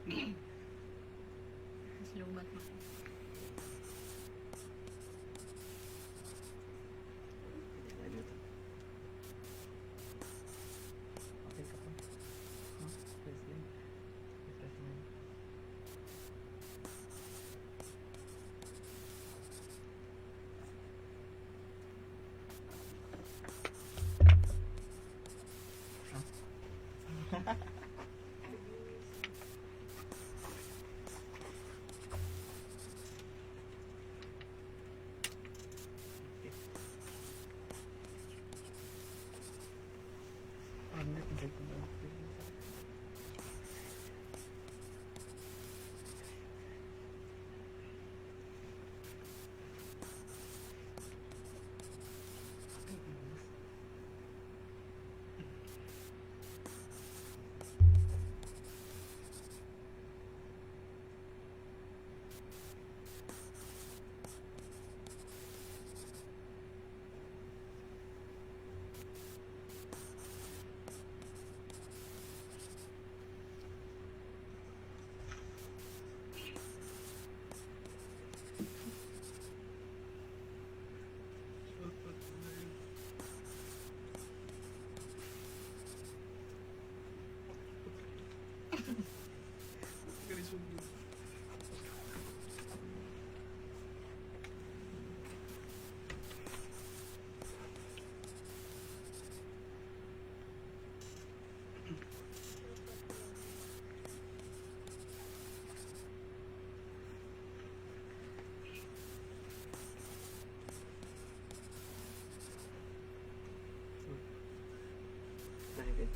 Lumat mo. Okay ka pa? Huh? Press lang. Press lang. Huh?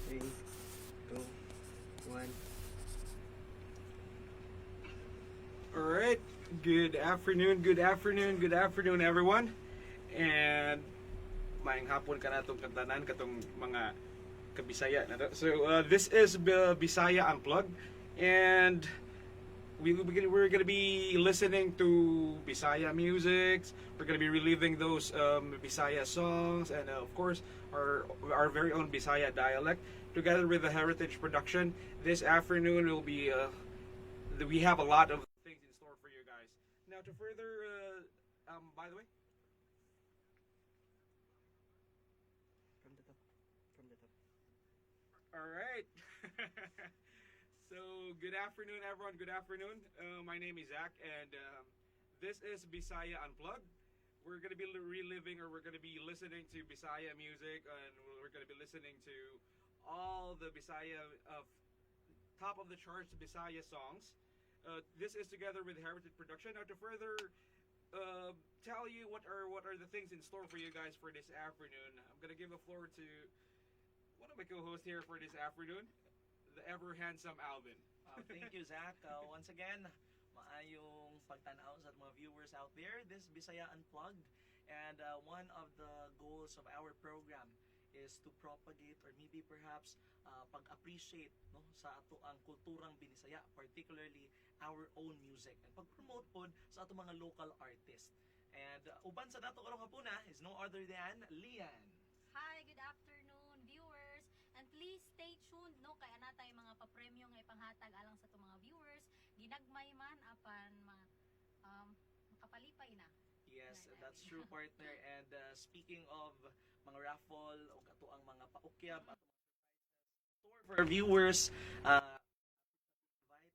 Three, two, one. Alright, good afternoon everyone. And maayong hapon ka na itong kantanan, katong mga kabisaya na to. So this is Bisaya Unplugged, and we're gonna be listening to Bisaya music. We're gonna be reliving those Bisaya songs, and of course our very own Bisaya dialect, together with the Heritage Production. This afternoon will be we have a lot of things in store for you guys. Now to further, by the way. From the top. From the top. All right. So, good afternoon, everyone. Good afternoon. My name is Zach, and this is Bisaya Unplugged. We're going to be reliving, or we're going to be listening to Bisaya music, and we're going to be listening to all the Bisaya top of the charts Bisaya songs. This is together with Heritage Production. Now, to further tell you what are the things in store for you guys for this afternoon, I'm going to give the floor to one of my co-hosts here for this afternoon, the ever handsome Alvin. Thank you, Zach. Once again, maayong pagtanaw sa mga viewers out there. This Bisaya Unplugged, and one of the goals of our program is to propagate, or maybe perhaps pag-appreciate, no, sa ato ang kulturang Binisaya, particularly our own music, and pag-promote po sa ato mga local artists. And uban sa dato karong hapuna is no other than Lian. Hi, good afternoon viewers. And please stay tuned no kay ana tay mga papremyo nga ipanghatag alang sa itong mga viewers. Ginagmay man apan makapalipay na. Yes, that's true, partner. And speaking of mga raffle o ato ang mga paukyab at for our viewers, invite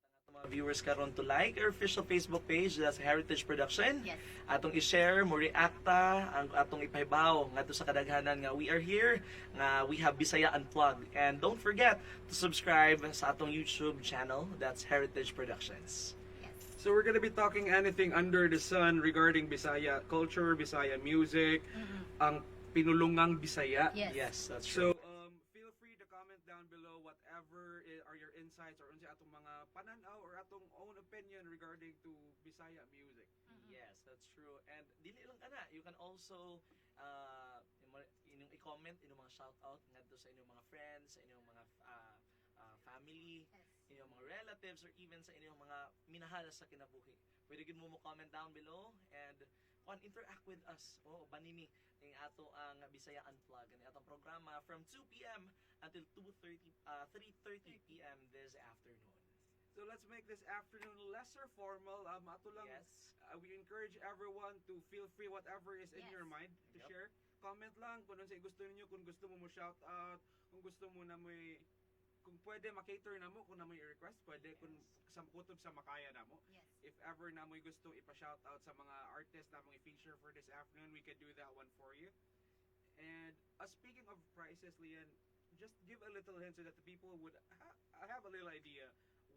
ang ato mga viewers karon to like our official Facebook page, that's Heritage Production. Yes. Atong i-share, mo reacta, ang atong ipahibaw ngadto sa kadaghanan nga we are here, nga we have Bisaya Unplugged. And don't forget to subscribe sa atong YouTube channel, that's Heritage Productions. So we're gonna be talking anything under the sun regarding Bisaya culture, Bisaya music, ang pinulungang Bisaya. Yes. Yes, that's true. So feel free to comment down below whatever are your insights or unsa atong mga pananaw or atong own opinion regarding to Bisaya music. Yes, that's true. And dili lang kana, you can also inyong i-comment, inyong mga shoutout ngadto sa inyong mga friends, sa inyong mga family, inyong mga relatives, or even sa inyong mga minahal sa kinabuhi. Pwede gid mo comment down below and interact with us. Banini ning ato ang Bisaya Unplugged, ang atong programa from 2 p.m. until 3:30 p.m. this afternoon. So let's make this afternoon lesser formal. Ato lang, Yes. we encourage everyone to feel free whatever is in Yes. your mind to Yep. share. Comment lang kung ano sa gusto niyo, kung gusto mo shout out, kung gusto mo na may kung pwede makater na mo, kung na may request, pwede kung sa kutob sa makaya na mo. Yes. If ever na mo gusto ipa-shout out sa mga artists na mga feature for this afternoon, we can do that one for you. And speaking of prices, Lian, just give a little hint so that the people would have a little idea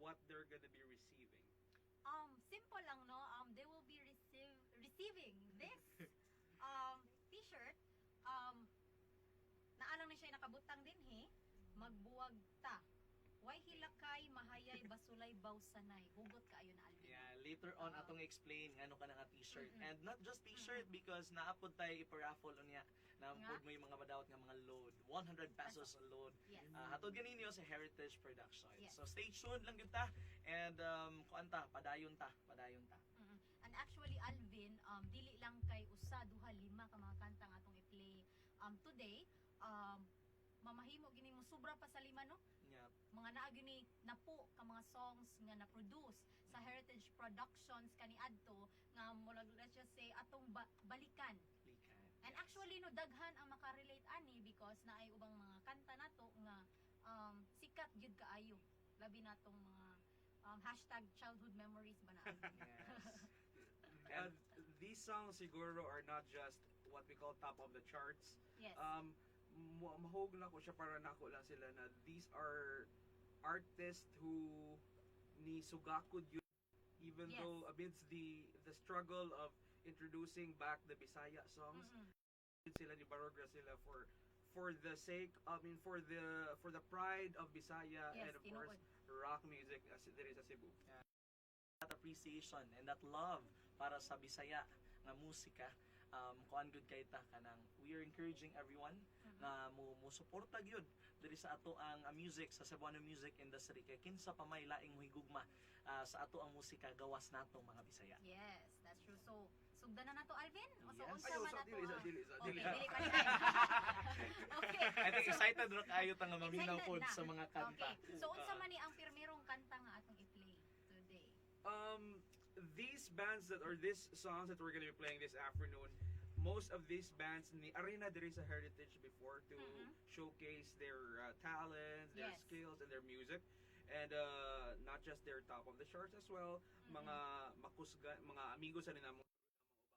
what they're gonna be receiving. Simple lang, no? They will be receiving this t-shirt. Naalang na siya nakabutang din, he. Magbuwag ta. Way hilakay, mahayay, basulay, bawsanay. Hugot kaayo na Alvin. Yeah, later on Oo. atong explain ngano ka nga t-shirt. Mm-mm. And not just t-shirt because naapod tayo iparaffle unya. Naapod Nga. mo yung mga badawat nga mga load. 100 pesos a load. Yes. Hatod ganin sa Heritage Productions. Yes. So stay tuned lang yun ta. And kuan ta, padayon ta. Mm-mm. And actually, Alvin, dili lang kay usa, duha, lima ka mga kanta nga atong i-play today. Mamahimo gini mo sobra pa sa lima, no? Yeah. Mga naa gini napo ka mga songs nga na-produce sa Heritage Productions kani adto nga mula let's just say atong balikan. Likan. And actually no daghan ang makarelate ani because naay ubang mga kanta nato nga sikat gyud kaayo. Labi natong mga #childhood memories ba na. Yes. And these songs siguro are not just what we call top of the charts. Yes. Mahog na ko siya para nako lang sila na these are artists who ni sugakod yun even Yes. though amidst the struggle of introducing back the Bisaya songs, Mm-mm. sila ni Barogra sila for the sake, for the pride of Bisaya Yes, and of tinuod. course rock music as there is sa Cebu. That appreciation and that love para sa Bisaya nga musika. Kuan good kay ta kanang we are encouraging everyone na mo suporta gyud diri sa ato ang music sa Cebuano music industry kay kinsa pa may laing mohigugma sa ato ang musika gawas nato mga Bisaya. Yes, that's true. So sugdan na nato Alvin? O so Yes. unsa Ay, man so, nato? dili. Okay, dili pa siya. Okay. I think excited ra kayo ta nga maminaw Excited pod na. sa mga kanta. Okay. So unsa man ni ang pirmirong kanta nga atong i-play today? These bands these songs that we're gonna be playing this afternoon, most of these bands ni arena there is a heritage before to showcase their talents, their Yes. skills, and their music, and not just their top of the charts as well. Mga makusga, mga amigos sa nila mga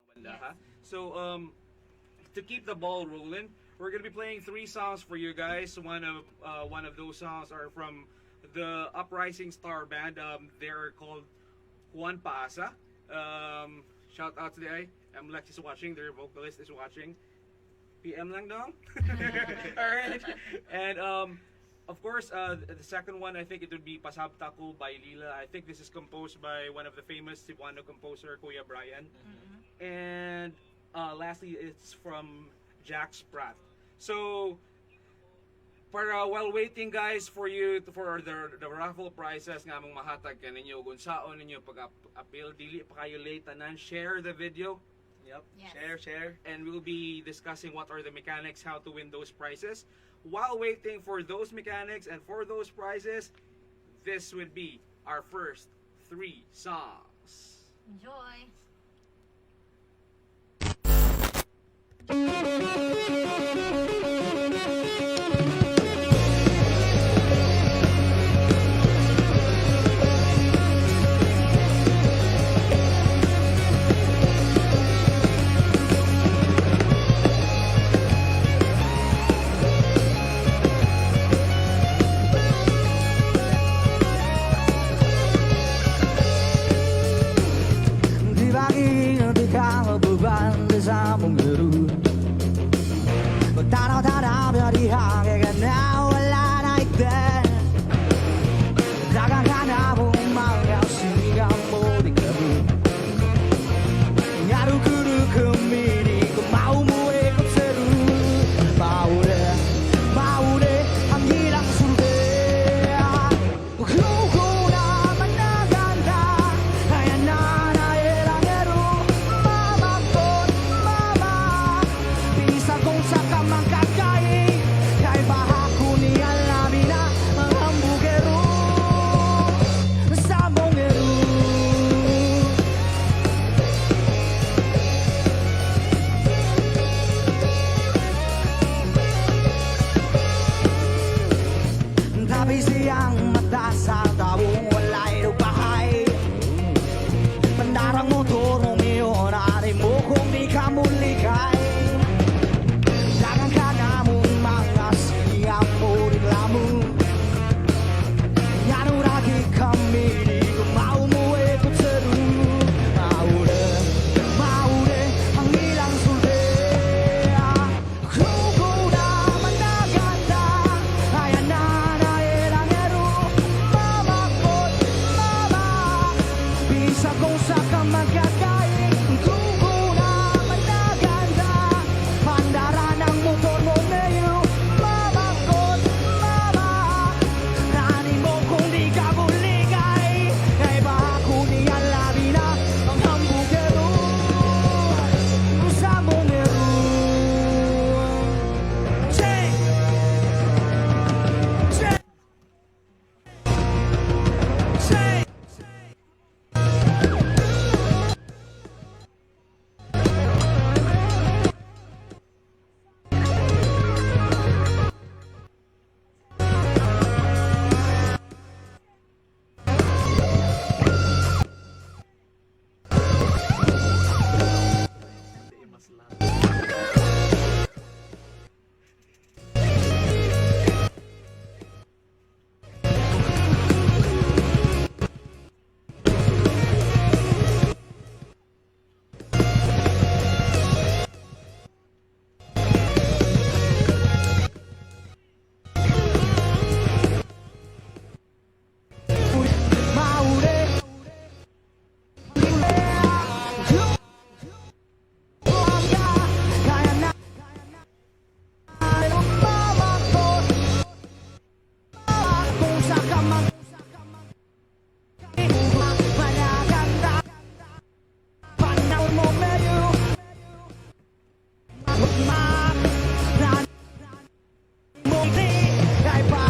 banda. Yes. Ha? So to keep the ball rolling, we're gonna be playing 3 songs for you guys. One of those songs are from the Uprising Star Band. They're called Juan Paasa. Shout out to the Lex is watching, their vocalist is watching. PM lang dong. Alright. And of course, the second one, I think it would be Pasabtako by Lila. I think this is composed by one of the famous Cebuano composer, Kuya Brian. And lastly, it's from Jack Spratt. So, while waiting guys for the raffle prizes nga mong mahatag kaninyo kung saon ninyo pag-appeal, dili pa kayo late tanan, share the video. Yep. Yes. Share. And we'll be discussing what are the mechanics, how to win those prizes. While waiting for those mechanics and for those prizes, this would be our first 3 songs. Enjoy. Di bagay di ka beban sa mong laro. Pagtanaw-tanaw na di hanggang ka na wala na ikden. Dagang ka na mga sigang mo di kami. Ngaru-guru kemini kung mau mo ikot seru. Maure ang hilang surga. Kung naman naganda kaya na mama bisa kong sa kamang kakay kay Grabe siyang mata sa tao, wala'y lupahay. Pandarang motor mo ngayon, ari mo kung di ka mulikay. Dagang ka na mong mga siyang mo rin lamang. Yan uragi kami, di ko maumuwi ko seru. Maure, ang ilang sulde. Kung naman na ganda, ayan na ilang ero. Mama ko, mama, bisa kong sa kamagkakain. Kung naman na ganda, pandara ng motor mo ngayon. Mama ko, mama, nani mo kung di ka buligay. Ay baka kuniyan labi na ang hambugero. Sa mong ero. Check! Check! Check! Hindi mas lang. Maure. Kaya na mama ko, kung sa kamang managanda, panahon mo medyo magmakaran mo di kay pa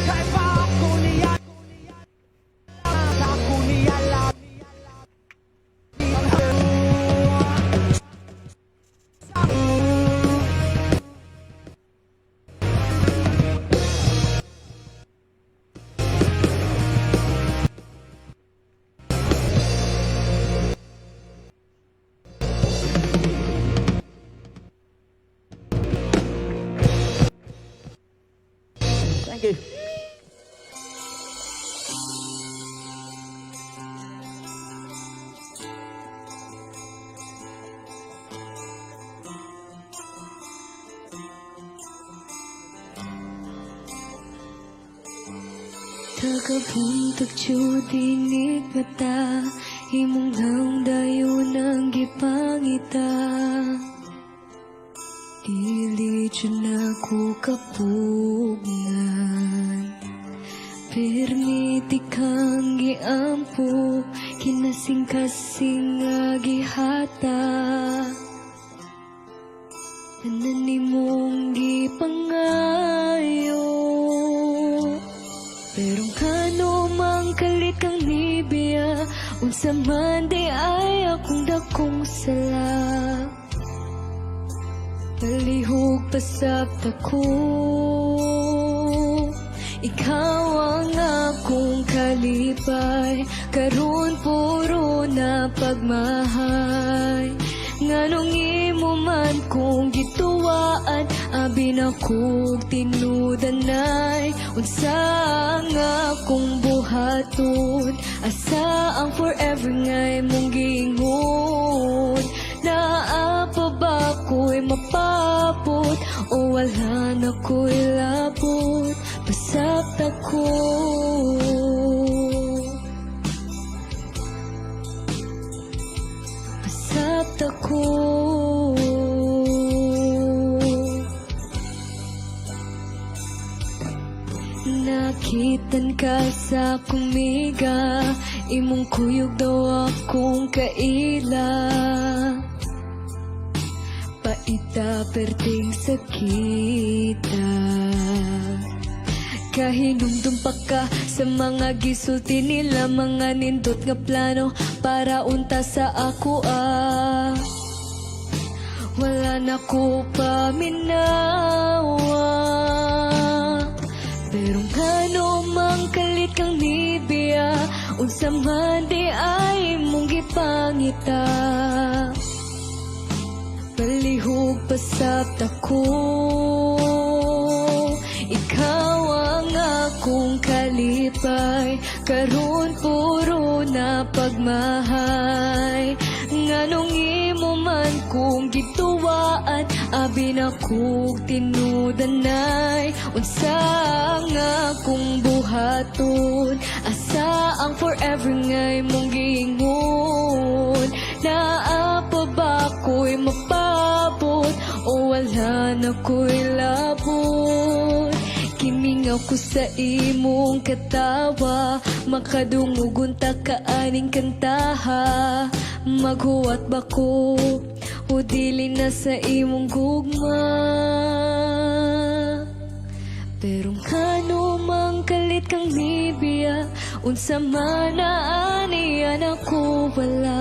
kay pa kuniyan kuniyan lang. Thank you. Tagabuntag dinig mata, imong naong dayon ang gipangita. Dili dyan ako kapugngan, permiti kang giampo, kinasing-kasing nga gihata. Tanan mong gipangayo, pero kano mang kalit kang nibiya, unsa man di ay akong dakong sala. Palihog pasabta ko, ikaw ang akong kalipay, karon puro na pagmahay. Nganong imo man kung gituwaan, abi na kog tinudanay. Unsa ang akong buhaton, asa ang forever nga'y mong giingon. Naa ba ko'y mapapot, o wala na ko'y labot, pasabta ko. Pasabta ko. Nakitan ka sa kumiga, imong kuyog daw akong kaila. Paita perting sakita, kahinumdum pa ka sa mga gisulti nila, mga nindot nga plano para unta sa ako Wala na ko paminawa, unsa man di ay mong gipangita. Palihog pasabta ko, ikaw ang akong kalipay, karon puro na pagmahay. Nganong imo man kong gituwaan, abi na kong tinudanay. Unsa ang akong buhaton, asa ang forever ngay mong giingon. Naa pa ba ko'y mapabot, o wala na ko'y labot? Kimingaw ko sa imong katawa, makadungog unta kaaning kantaha. Maghuwat ba ko, o dili na sa imong gugma? Pero ngano mang kalit kang nibiya, unsa man aniyan ako wala.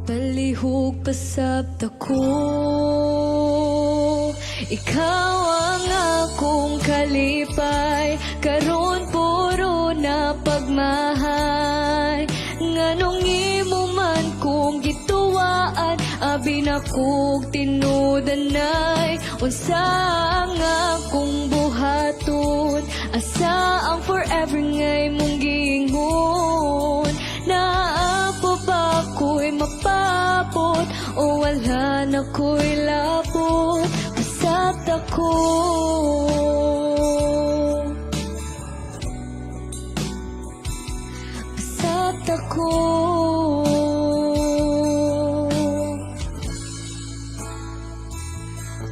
Palihog pasabta ko, ikaw ang akong kalipay, karon puro na pagmahay. Nganong imo man kong gituwaan, abi na kong tinudanay. Unsa ang akong buhaton, asa ang forever ngay mong giingon. Naa pa ba ko'y mapabot, o wala na ko'y labot? Pasabta ko, pasabta ko,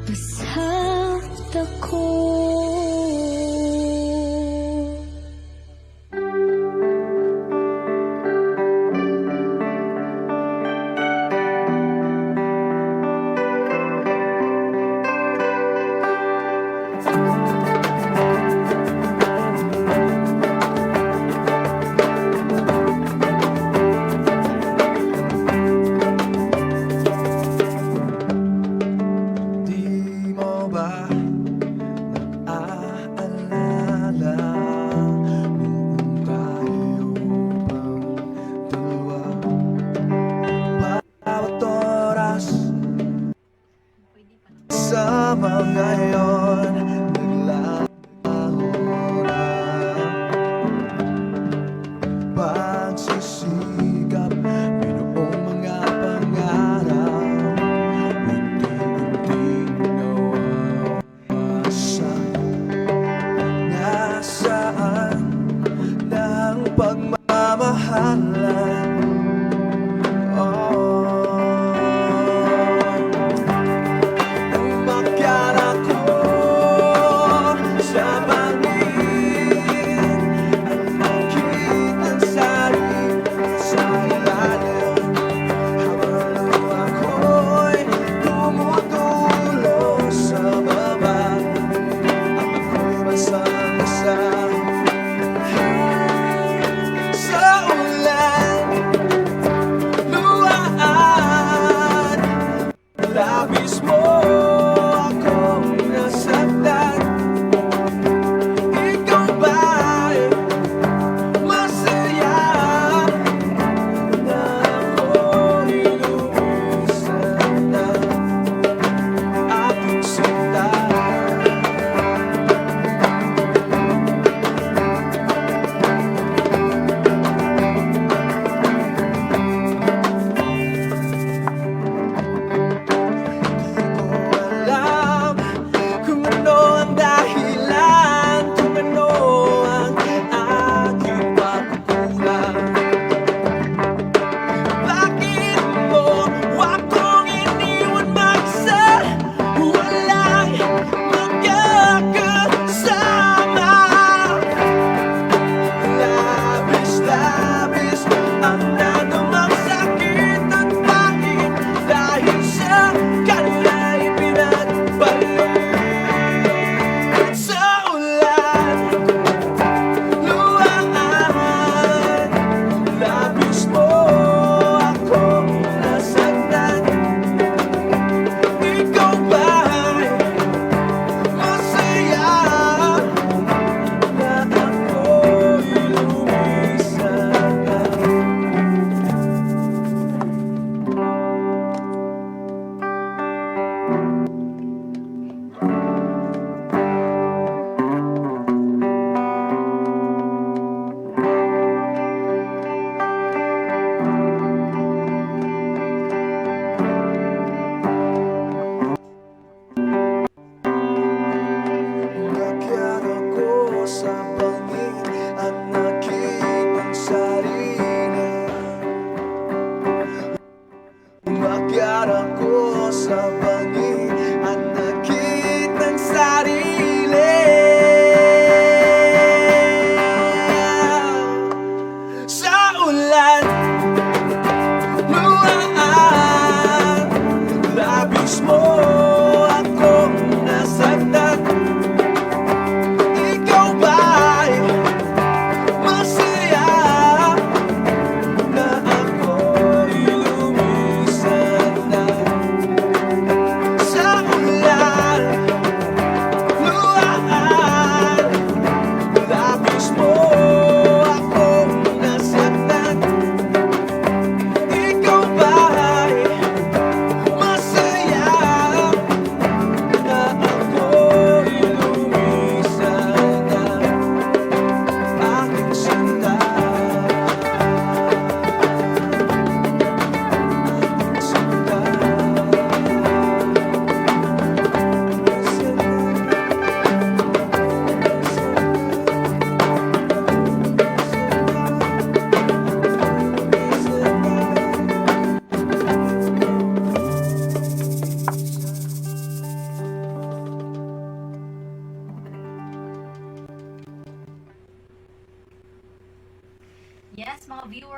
pasabta ko. Di mo ba naaalala noong tayo pang dalawa? Bawat oras Pwede pa. sama ngayon naglaho na. Pagsisikap, binuong mga pangarap, unti-unting nawawasak. Nasaan ng pagmamahalan? Oh, nang magyan ako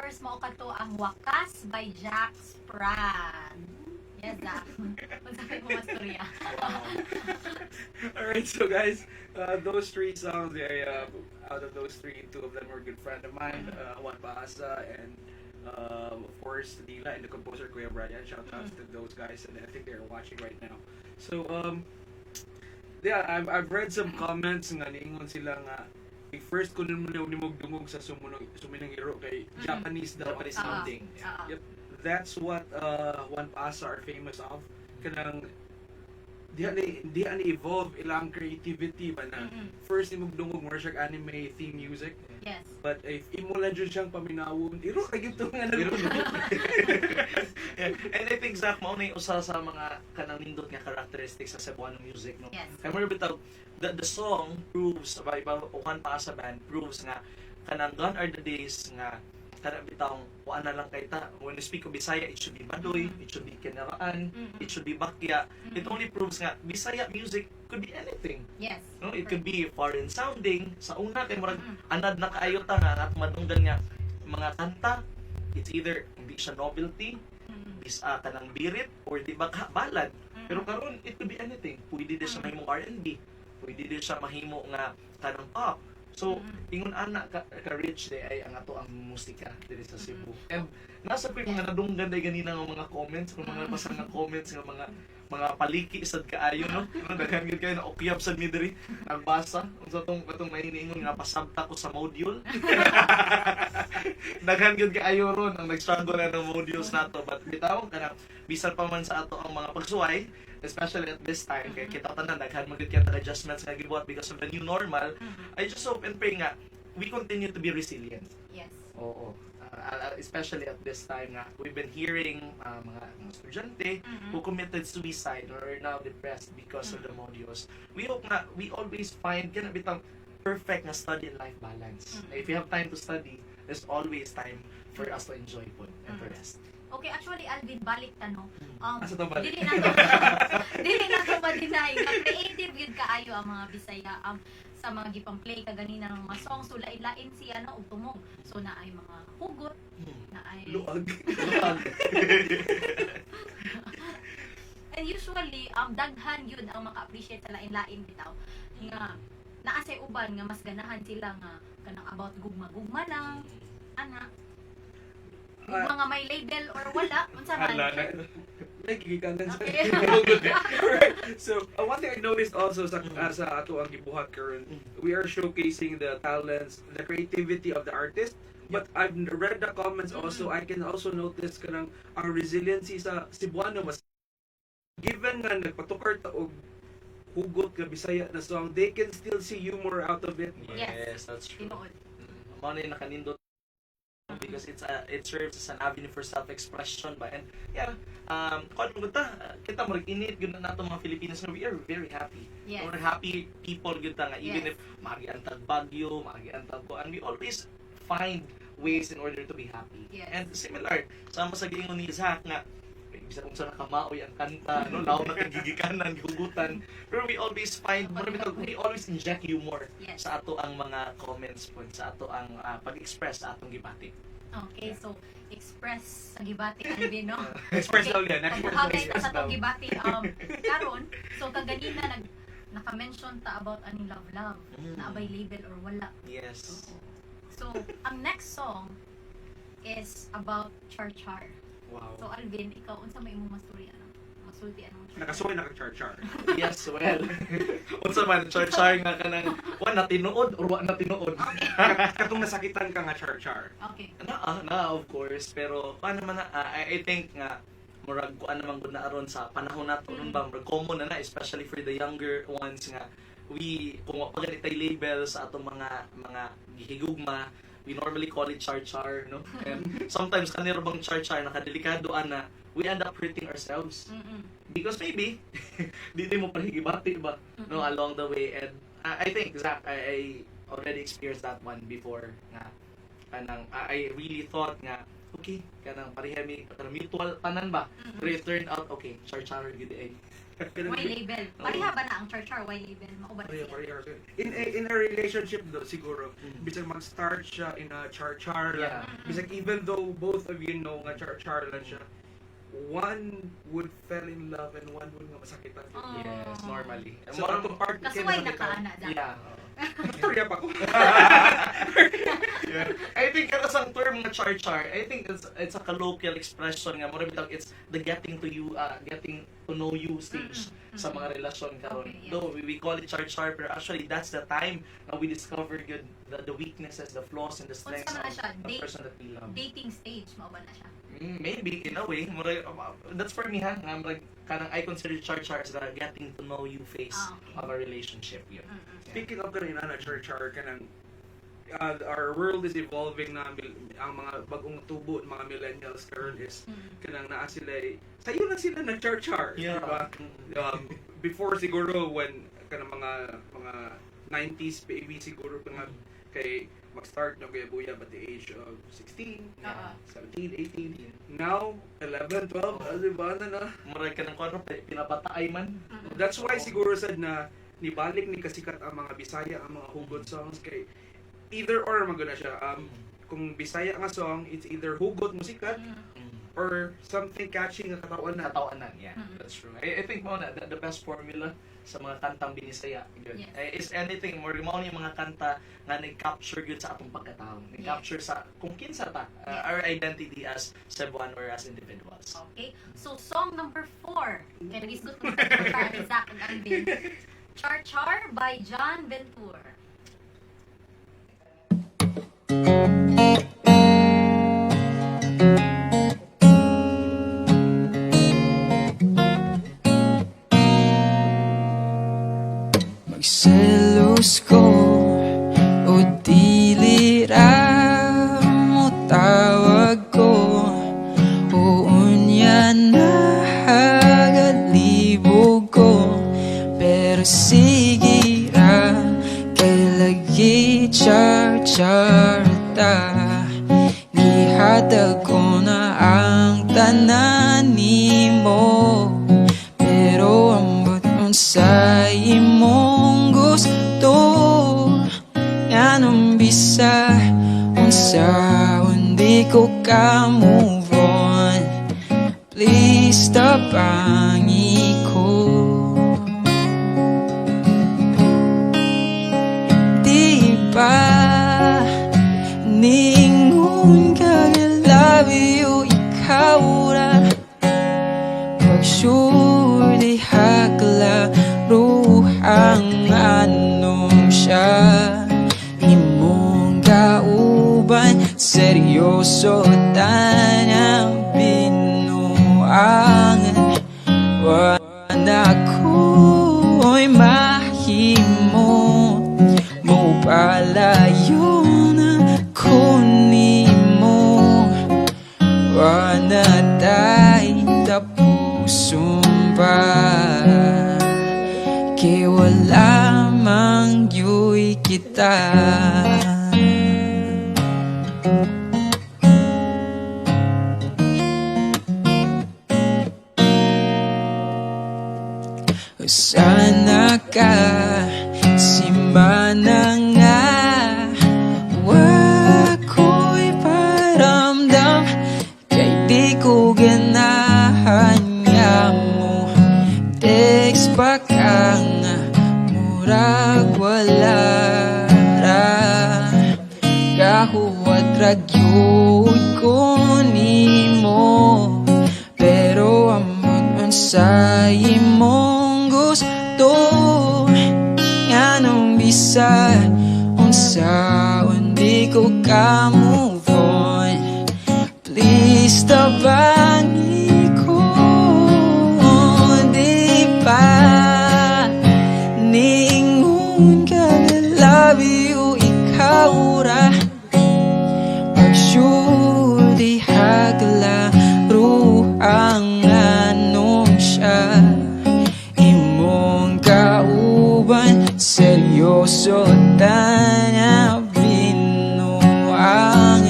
first mo kato ang Wakas by Jack Sprat. Yes, Zach. Masabi mo masturya. Alright, so guys, those three songs, out of those three, two of them were a good friend of mine, Juan Baasa and of course Dila and the composer Kuya Brian. Shout out to those guys, and I think they're watching right now. So yeah, I've read some comments nga niingon sila nga first ko nung nimog-dumog sa suminong hero kay Japanese daw Japanese ang sounding. Yep. That's what Juan Pasa are famous of. Kanang diha ni evolve ilang creativity ba na first nimog-dungog more siya anime theme music. Yes. But if imo lang dyan siyang paminawon, iro kay gito nga And I think Zach, mauna yung usa sa mga kanang nindot nga characteristics sa Cebuano music, no? Yes. Kaya mo bitaw, the song proves, by Juan Pasa Band proves nga kanang gone are the days nga kada bitaw kuan na lang kay ta. When we speak of Bisaya, it should be Badoy, it should be Kinaraan, it should be Bakya. It only proves nga Bisaya music could be anything. Yes. No, it could be foreign sounding. Sa una kay murag anad na kaayo ta nga at madunggan nga mga kanta. It's either hindi siya novelty, kanang birit, or di ba ballad. Pero karon it could be anything. Pwede din siya mahimo R&B. Pwede din siya mahimo nga kanang pop. So, ingon ana ka-rich day ay ang ato ang musika diri sa Cebu. And nasa pa yung mga nadunggan day ganina nga mga comments, mga basa nga comments nga mga paliki sad kaayo, no? Daghan gyud kayo na okyab sad mi diri nagbasa unsa tong mahiniingon nga pasabta ko sa module. Daghan gyud kaayo ron ang nag-struggle na ng modules nato, but bitaw kana bisan pa man sa ato ang mga pagsuway, especially at this time kay kita tanan daghan man gyud kay adjustments nga gibuhat because of the new normal. I just hope and pray nga we continue to be resilient. Yes. Oo. Especially at this time nga we've been hearing mga estudyante who committed suicide or are now depressed because of the modules. We hope nga we always find kana bitang perfect nga study and life balance. If you have time to study, there's always time for us to enjoy po and to rest. Okay, actually Alvin balik tanong. Asa to balik? Dili na to ma-deny nga creative yun kaayo ang mga Bisaya sa mga gipang-play kaganina ng mga songs, so lain-lain siya no ug tumog. So na ay mga hugot, na ay Luag. And usually daghan yun ang maka-appreciate sa lain-lain bitaw nga naa say uban nga mas ganahan sila nga kanang about gugma-gugma lang ana gugma nga may label or wala unsa man. Nagigikanan sa Okay. So, one thing I noticed also sa ato ang gibuhat karon, we are showcasing the talents, the creativity of the artist. But I've read the comments also, I can also notice kanang ang resiliency sa Cebuano mas given nga nagpatukar ta og hugot nga Bisaya na song, they can still see humor out of it. Yes. That's true. Tinuod. Mao na nakanindot because it serves as an avenue for self-expression ba, and yeah, kung kita mag-init gud na nato mga Filipinos, we are very happy. Yes. We're happy people gud ta nga even Yes. if magiantag bagyo, magiantag ko, and we always find ways in order to be happy. Yes. And similar sa sa giingon ni Zach nga bisa kung saan nakamaoy ang kanta, no, law na kagigikanan, hugutan, pero we always find, we always inject humor Yes. sa ato ang mga comments po, sa ato ang pag-express sa atong gibati. Okay, so express sa gibati Alvin no. Express daw yan. Pagkakay ta Express sa daw. tong gibati karon, so kaganina naka-mention ta about ani love na abay label or wala. Yes. So ang next song is about Char Char. Wow. So Alvin, ikaw unsa may imong masturya ano? Masulti anong Char Char? Nakasuway na ka-char-char. Yes, well. Unsa man char nga kanang wa na tinuod or wa na tinuod. Katong nasakitan ka nga char-char. Okay. Na of course, pero paano man I think nga murag kuan naman gud na aron sa panahon nato nun ba murag common na especially for the younger ones nga we kung wa pa ganitay label sa atong mga gihigugma, we normally call it char-char, no? And sometimes kaniro bang char-char nakadelikado ana, we end up hurting ourselves. Because maybe di mo pahigibati ba, no, along the way. And I think Zach, I already experienced that one before nga kanang I really thought nga okay kanang parehemi kanang mutual tanan ba, pero it turned out okay char-char gid ay. Why label? Pareha ba na ang char-char? Why label? Mauban Pareha, siya. pareha. In a relationship do, siguro, bisag mag-start siya in a char-char lang. Yeah. Bisag even though both of you know nga char-char lang siya, one would fell in love and one would nga masakitan. Oh. Yes, normally. So, atong part Kasi why nakaana dyan? Yeah. Storya pa ko. Yeah. I think kada sang term nga char-char, I think it's a colloquial expression nga mura bitaw it's the getting to know you stage sa mga relasyon karon. Okay, yeah. Though we call it char-char, pero actually that's the time na we discover good the weaknesses, the flaws and the strengths Unsa man na siya? of the person that we love. Dating stage, mauban na siya. Maybe in a way, mura, that's for me ha. Nga mura kanang I consider char-char as the getting to know you phase Okay. of a relationship. Yun. Speaking of kanina na char-char, kanang our world is evolving na ang mga bagong tubo mga millennials karon is kanang naa sila sayo na sila na char-char, Yeah. diba? Before siguro when kanang mga 90s baby siguro mga kay mag-start na kaya buya at the age of 16, 17, 18. Now, 11, 12, diba na? Mura ka ng kung pinapataay man. That's why siguro sad na nibalik ni kasikat ang mga Bisaya, ang mga hugot songs kay either or maguna siya. Kung Bisaya nga song, it's either hugot musikat or something catchy nga katawanan. Katawanan, yeah. That's true. I think mo na the best formula sa mga kantang binisaya yun. Yes. Is anything more mo yung mga kanta nga nag-capture yun sa atong pagkatao. Nag-capture sa kung kinsa ta our identity as Cebuano or as individuals. Okay. So, song number 4. Kaya nag-isgot ko sa ni Zach and Alvin. Char-Char by John Ventura. Magselos ko o dili ra mo tawag ko o unya na hagalibog ko pero sige ra kay lagi char-char ta gihatag ko na ang tanan nimo pero ambot unsa imong gusto nganong bisa unsaon di ko ka move on please tabangi ko di ba ningon ka I love you ikaw ra pag sure di hakla ruhang anong siya imong kauban seryoso tanang binuangan wala ko'y mahimo mo palayo na ko nimo wala tayo tapusong pa kay wala mang yu'y kita sana ka simana nga wako'y paramdam kay di ko ganahan nga mo text pa ka nga murag wala ra kahuwat ragyod ko nimo pero amon unsa imong gusto nganong bisa unsaon di ko ka move on please tabangi ko di pa ningon ka I love you ikaw ra pag sure di hagla ruhang anong siya imong kauban seryoso tanang binuang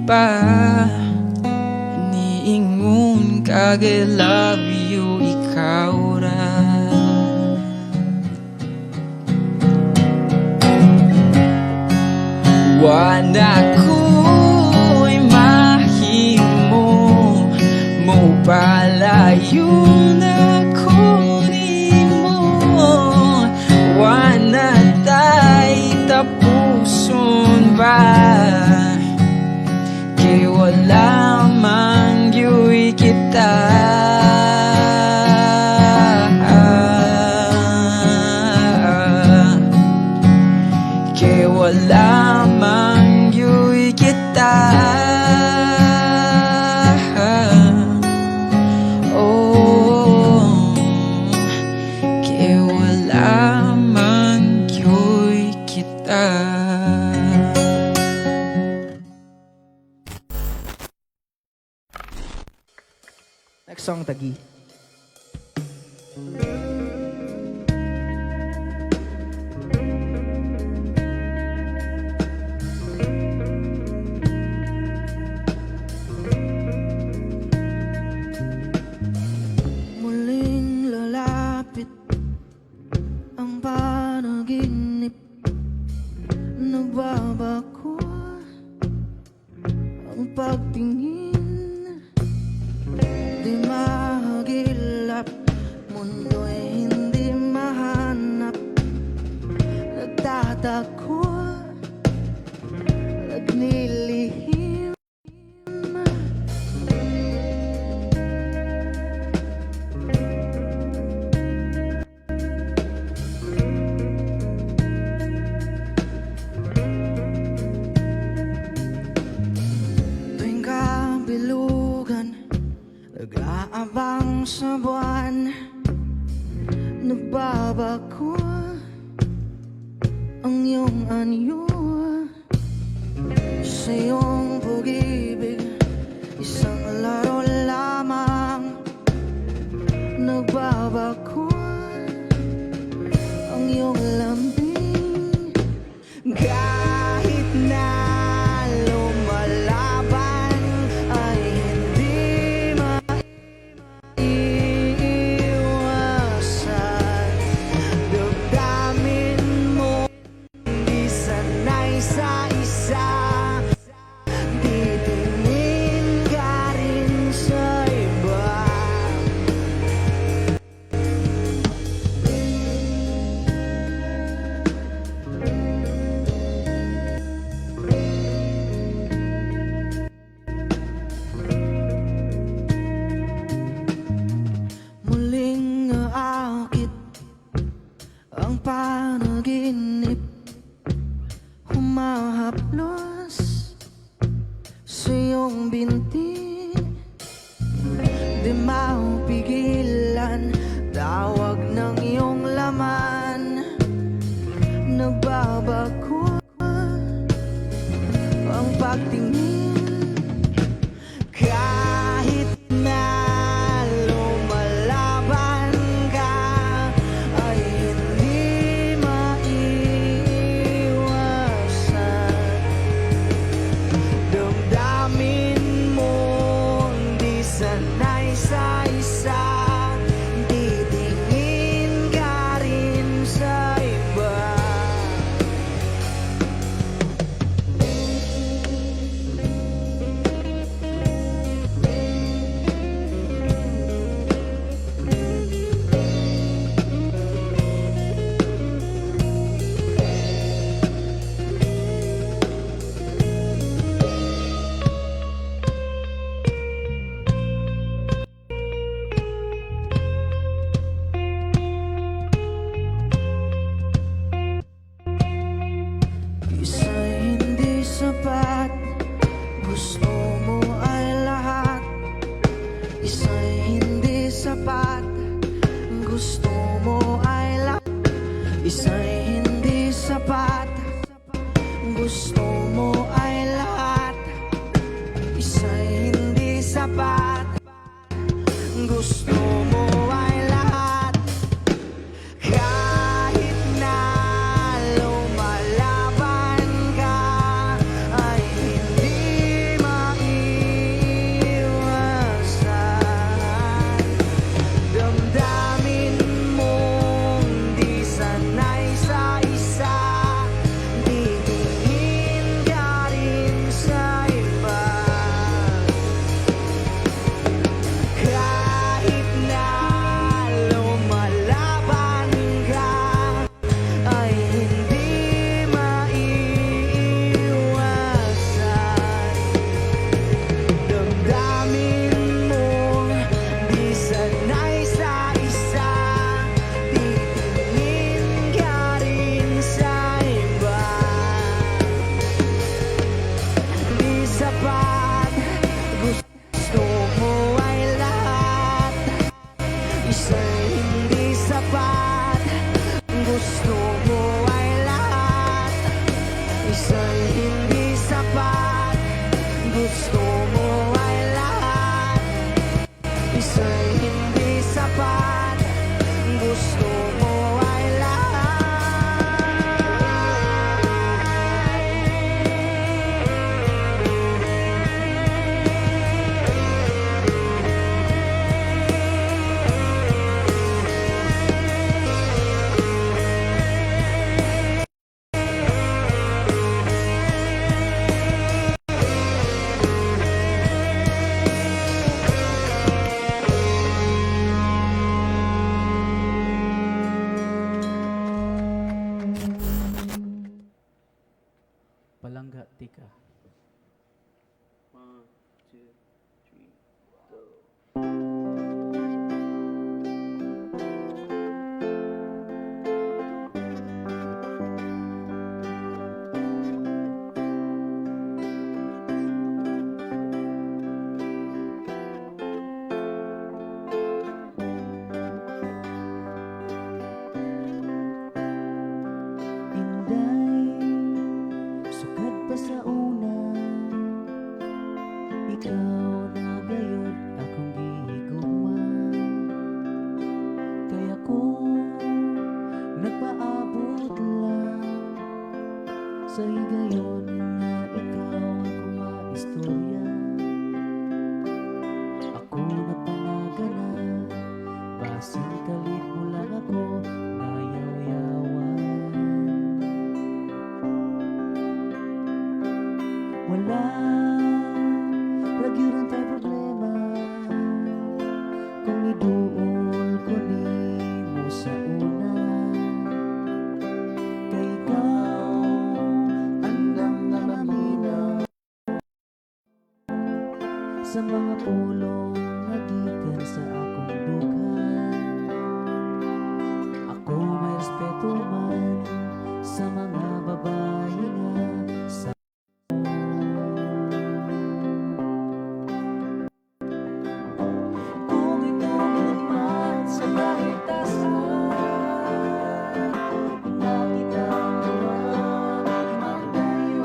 pa iniingon kag I love you ikaw ra. Wala ko'y mahimo mo palayo na ko nimo. Wala tay tapuson ba kay wala man gyud kita. Kay wala man gyud kita. Oh, kay wala man gyud kita. Next song, Tagi. Muling lalapit ang panaginip, nagbabago ang pagtingin, di mahagilap, mundo'y hindi mahanap, nagtatako, nagnilihim. Tuwing kabilugan, nag-aabang sa buwan, nagbabago ang iyong anyo. Sa iyong pag-ibig, isang laro lamang, nagbabago ang iyong lambing. Kahit na lumalaban ay hindi maiiwasan. Damdamin mo di sanay sa isa, titingin ka rin sa iba. Muling aakit ang panaginip, humahaplos sa iyong binti, di mapigilan tawag ng iyong laman, nagbabago ang pagtingin. Kahit na lumalaban ka ay hindi maiiwasan. Damdamin mo di sanay sa isa, titingin ka rin sa iba. Isa'y hindi sapat, gusto mo ay lahat. Isa'y hindi sapat, gusto mo ay lahat. Isa'y hindi sapat, gusto mo ay lahat. Isa'y hindi sapat, gusto mo ay lahat. Kahit na lumalaban ka ay hindi ma gusto mo ay lahat, isa'y hindi sapat. Gusto mo ay Palangga tika. Inday, sukad pa sa una, ikaw na gayod akong gihigugma. Kaya kung nagpaabot lang sa higayon na ikaw akong maistorya, ako nagpanaga na, basin kalit mo lang ako nayaw-yawan. Wala ragyuran tayo problema kung iduol ko nimo sa una. Kay ikaw andam na maminaw sa mga pulong nagikan sa akong dukan. Ako may respeto man sa mga babae nga sa kung itulog man sa kahitasan, nakita mo magdayo,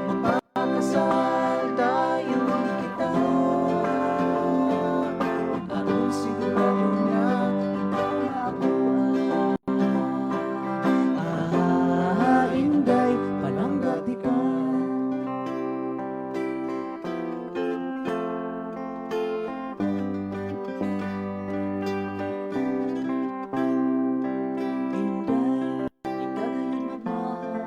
magpakasal tayo kita. Aron sigurado na ikaw na ako inday, palangga di ka. Inday, ikagay magmahal,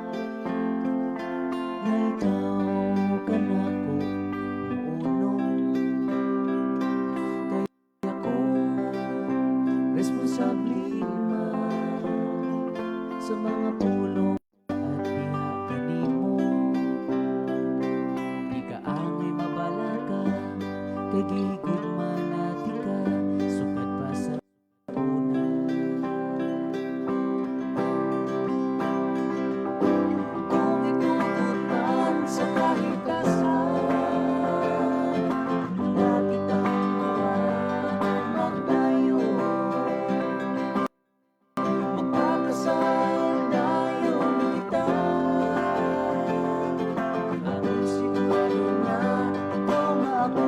na ikaw ka na ko noonong. Kaya ko responsable man sa mga pulong at diha kanimo. Di ka angay mabalaka, kay gigugma natin ka, sukad pa sa una. Kung itutunan sa kahitasan, nakita mo magdayo, magpakasal dayon kita. Aron sigurado na ikaw nga ako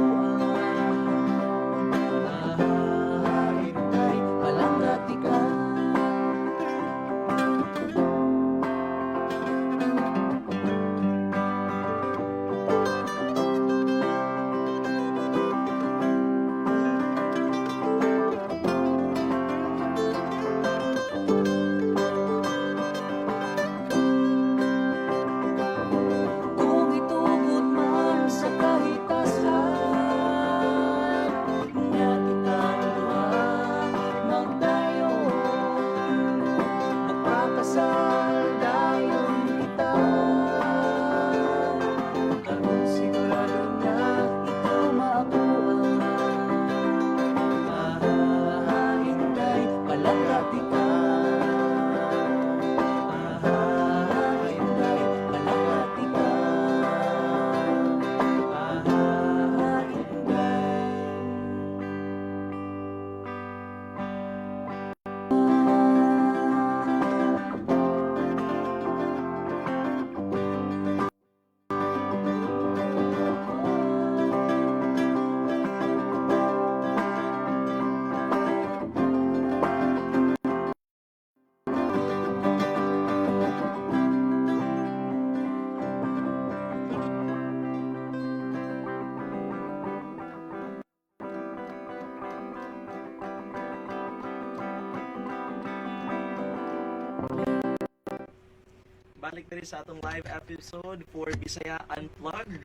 balik na rin sa atong live episode for Bisaya Unplugged.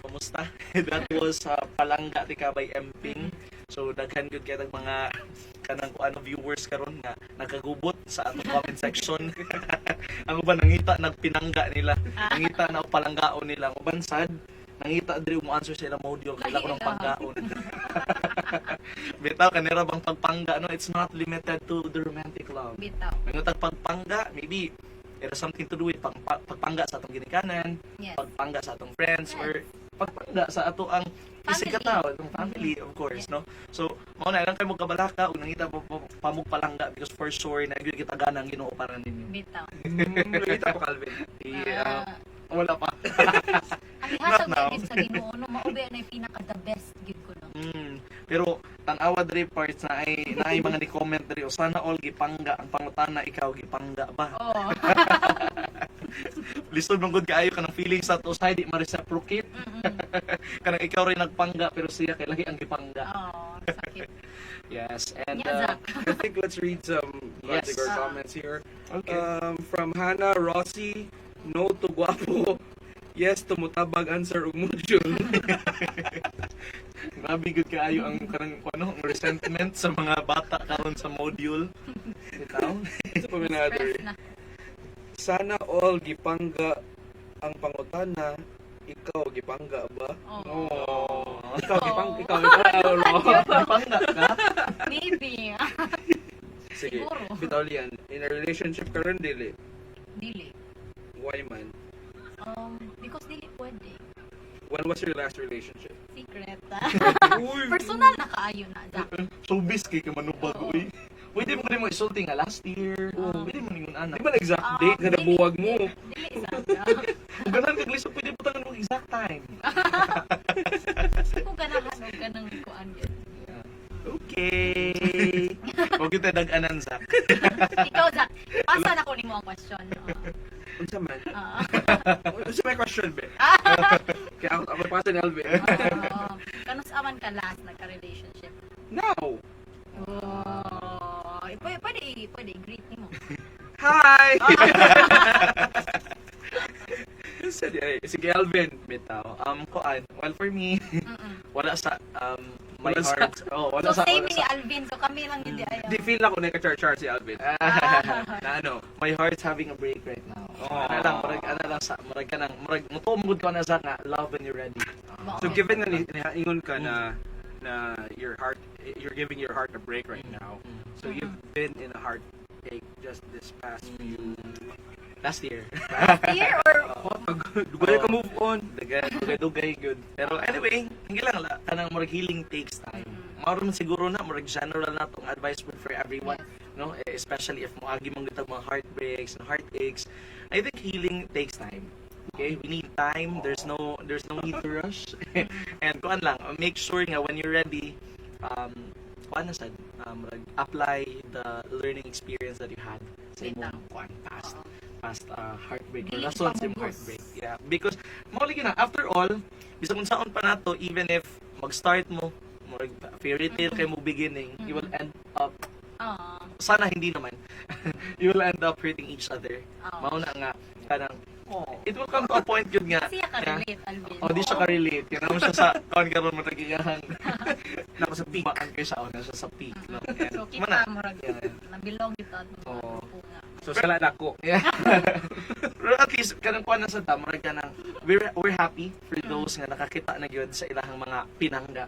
Kumusta? That was Palangga di ka by Emping. So daghan gyud kay mga kanang viewers karon nga nagkagubot sa atong comment section. Ang uban nangita nagpinangga nila. Nangita na palanggaon nila. Ang uban sad nangita diri mo answer sa ilang module kay ko ng paggaon. Bitaw kanira bang pagpangga no, it's not limited to the romantic love. Bitaw. Nangutag pagpangga maybe it has something to do with pagpangga sa atong ginikanan, Yes. pagpangga sa atong friends, or pagpangga sa ato ang physical tao, atong family, of course, no? So, mao na lang kay mo kabalaka ug nangita pamugpalangga because for sure na gyud kita ganang Ginoo para ninyo. Bitaw. Nakita ko, Calvin. Yeah. Wala pa. Ang Not ihasag now. na sa Ginoo no, maubi na yung pinaka the best gid ko no. Pero tanawa diri parts na ay mga ni comment diri o sana all gipangga ang pangutana ikaw gipangga ba? Oh. Lisod man gud kaayo kanang feelings sa to side di ma-reciprocate. Kanang ikaw rin nagpangga pero siya kay lahi ang gipangga. Oh, sakit. Yes, and Yeah, Zach. I think let's read some Yes. particular comments here. okay. From Hannah Rossi, no to guapo. Yes, tumutabag answer ug module. Grabe gud kaayo ang kanang ang resentment sa mga bata karon sa module. Ikaw? Sa paminador. Stress na. Sana all gipangga ang pangutana. Ikaw gipangga ba? Oh. Ikaw Oh. ikaw. Gipangga ka? Maybe. Sige. Siguro. Bitaw liyan. In a relationship ka rin dili. Dili. Why man? Because dili pwede. When was your last relationship? Secret. Uy! Personal na kaayo na, Zach. Showbiz kay ka manubag Oo. uy. Pwede mo rin mo isulti nga last year. Pwede mo ningon anak. Di ba exact date nga nabuwag mo? Dili, Zach. Kung ganun kag lisod pwede butangan mo exact time. Kung ganahan o ganang kuan yun. Okay. Huwag kita dag-anan sa. Ikaw, Zach. Pasa na ko nimo ang question. Unsa man? Ah. Unsa may question be? Kaya ako pasa ni Alvin. Kanus aman ka last nagka-relationship? Now. Oh, pwede i-greet nimo. Hi. Sige Alvin. Bitaw. Kuan. Well, for me, wala sa my Wala sa- heart. Oh, wala So sa same wala ni sa Alvin, so kami lang hindi ayaw. Di feel ako na ka-char si Alvin. Na ano? my heart's having a break right now. Oh. Ano lang sa murag ka nang mutumugod ka na sa nga love when you're ready. So given nga ingon ka na you're giving your heart a break right now. So you've been in a heartache just this past few Last year. Here or Dugay ka move on. Dugay good. Pero anyway, hindi lang kanang murag healing takes time. Mao man siguro na murag general na tong advice for everyone, no? Especially if moagi mong gitag mga heartbreaks and heartaches. I think healing takes time. Okay, we need time. There's no need to rush. And kuan lang, make sure nga when you're ready, kuan na sad, apply the learning experience that you had sa imong kuan past heartbreak or Dili lessons in pamugos. heartbreak. Yeah, because mao lagi na after all, bisag kung saon pa nato, even if mag-start mo murag fairy tale kay mo beginning, you will end up sana hindi naman. You will end up hurting each other. Mao na nga kanang it will come to a point yun nga. Kasi ka relate, Alvin. Oh, di siya ka-relate. Kaya naman siya sa kawan karon mo nagiyahang. Nako sa peak. Baan kayo sa una siya sa peak. No? And, So mana. kita mo rag nabilong dito at Oo. nga. So sala na ko. Yeah. Pero at least kanang kuan na sa ta, murag ka nang we're happy for those nga nakakita na gyud sa ilahang mga pinangga.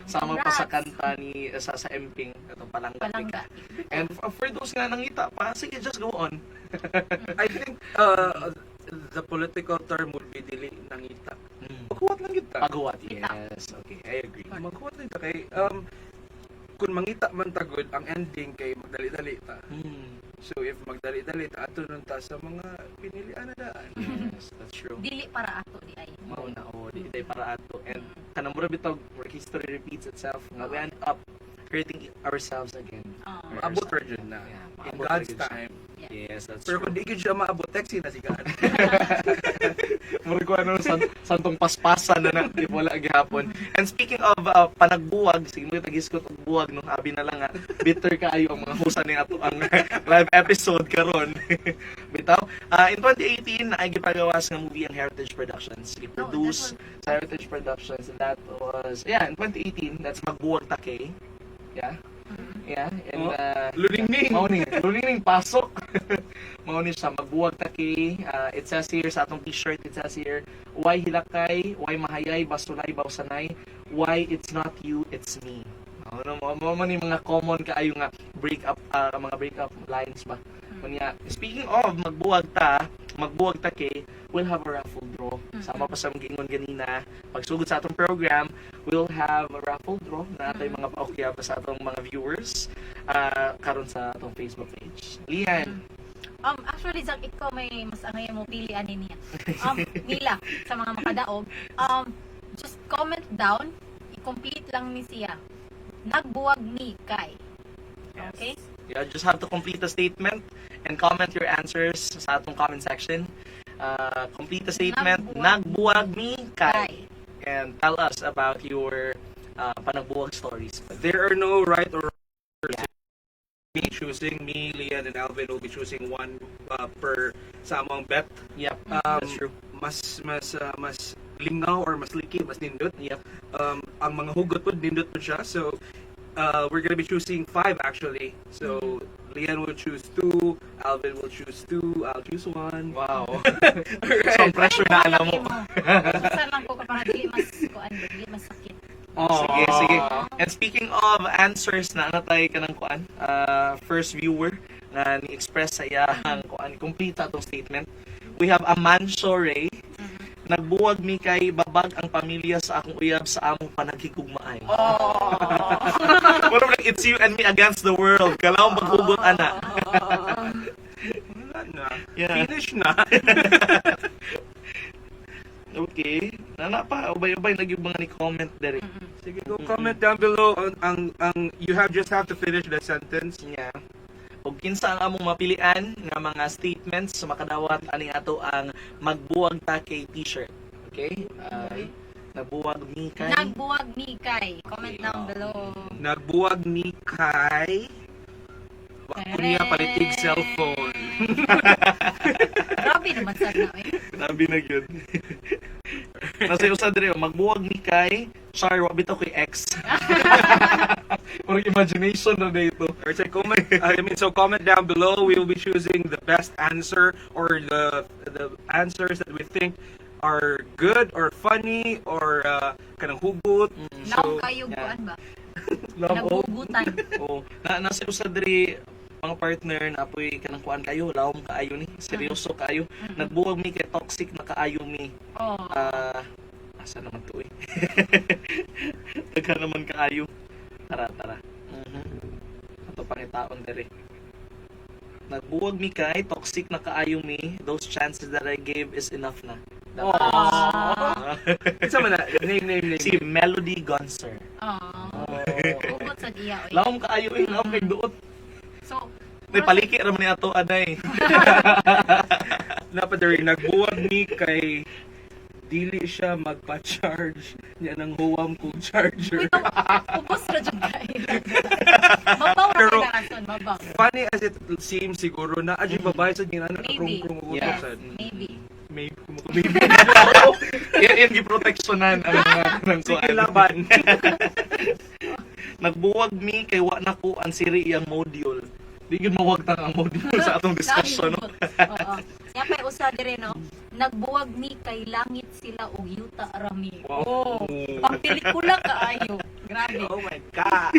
Sama pa sa kanta ni sa Emping atong palangga. Palangga. And for those nga nangita pa, sige just go on. I think the political term would be dili nangita. Magkuwat lang kita. Pagawat, yes. Okay, I agree. Magkuwat lang kita kay kung mangita man tagod ang ending kay magdali-dali ta. So if magdali-dali ta ato nun ta sa mga pinilian na daan. Yes, that's true. Dili para ato di ay. Mao na di para ato. And kanang mura bitaw where history repeats itself. Nga we end up hurting ourselves again. Abot ra jud na. Yeah, In maabot God's ra gyud siya. time, Yeah. Yes, that's Pero true. kung di gyud siya maabot, text na sigahan. Murag ko ano santong paspasan na di wala gihapon. And speaking of panagbuwag, sige mo tagiskot og buwag no abi na lang bitter kaayo ang mga husa ning ato ang live episode karon. Bitaw, in 2018 ay gipagawas nga movie ang Heritage Productions. Gi-produce sa Heritage Productions, and that was in 2018. That's Magbuwag Take. Yeah. Yeah, and Luningning. Luningning pasok. Mao ni siya Magbuwag Take. It says here sa atong t-shirt, it says here, why hilakay, why mahayay, basulay, bawsanay, why it's not you, it's me. Mo ni mga common kaayo nga mga breakup lines ba. Kunya, speaking of magbuwag take, we'll have a raffle draw. Sama pa sa gingon ganina. Pagsugod sa atong program, we'll have a raffle draw na atay mga paokya pa sa atong mga viewers karon sa atong Facebook page. Lian. Actually, Zach, ikaw may mas mo pilian niya. Nila, sa mga makadaog. Just comment down, i-complete lang ni siya. Nagbuwag ni Kai. Okay? You just have to complete a statement and comment your answers sa atong comment section. Complete the statement, nagbuwag ni Kai. And tell us about your panagbuwag stories. There are no right or wrong. Me, Lian, and Alvin will be choosing one per sa among bet. Yep, that's true. Mas lingaw or mas liki, mas nindot. Yep. Ang mga hugot po, nindot po siya. So, we're gonna be choosing 5 actually. So, Lian will choose 2, Alvin will choose 2, I'll choose 1. Wow. So, pressure na alam mo. Saan lang ko para dili mas sakit. Sige. And speaking of answers na natay ka ng kuan, first viewer na ni-express sa iyang kuan, complete atong statement. We have Amancio Ray. Nagbuwag mi kay babag ang pamilya sa akong uyab sa among panagkikugmaay. Wala like it's you and me against the world. Kalawang maghugot ana. Wala na. Yeah. Finish na. Okay. Nana pa ubay-ubay nagyug mga ni comment dere. Sige, go comment down below ang you just have to finish the sentence. Yeah. Ug kinsa ang among mapilian nga mga statements sa makadawat ani ato ang magbuwag ta kay t-shirt. Okay? Nagbuwag ni kay Nagbuwag ni Kai. Comment down below. Nagbuwag ni Kai. Wako niya palitig cellphone. Grabe naman sa na eh. Grabe na gyud. Nasa usa dire magbuwag ni kay Char wa bitaw kay X. Or imagination na dito. Or say comment down below. We will be choosing the best answer or the answers that we think are good or funny or kanang hugot. Naong kayo kuan ba? Naghugutan. Oh, nasa usa dire mga partner na apoy kanang kuan kayo, lawom kaayo ni, seryoso kaayo. Nagbuwag mi kay toxic na kaayo mi. Asa naman to eh. Taga naman kaayo. Tara. Ato pangitaon dire. Nagbuwag mi kay toxic na kaayo mi. Those chances that I gave is enough na. Isa man na, name. Si Melody Gonser. Hugot sa diya. Lawom kaayo eh, lawom kay duot. So, May paliki raman ni ato aday. Napadari, nagbuwag ni kay dili siya magpa-charge niya ng huwam kong charger. ubos na dyan kayo. Mabaw na Pero- kayo rason, mabaw. Funny as it seems siguro na adyo babae sa ginana na Maybe. krung-krung Yeah. utosan. Maybe. Maybe. Yan giproteksyonan ang mga ng Sige, laban. Nagbuwag mi kay wa na ko ang siri iyang module. Di gyud mawagtang ang module sa atong discussion. No? Oo. Siya pa usa dire no. Nagbuwag ni kay langit sila og yuta rami. Wow. Pang pelikula kaayo. Grabe. Oh my God.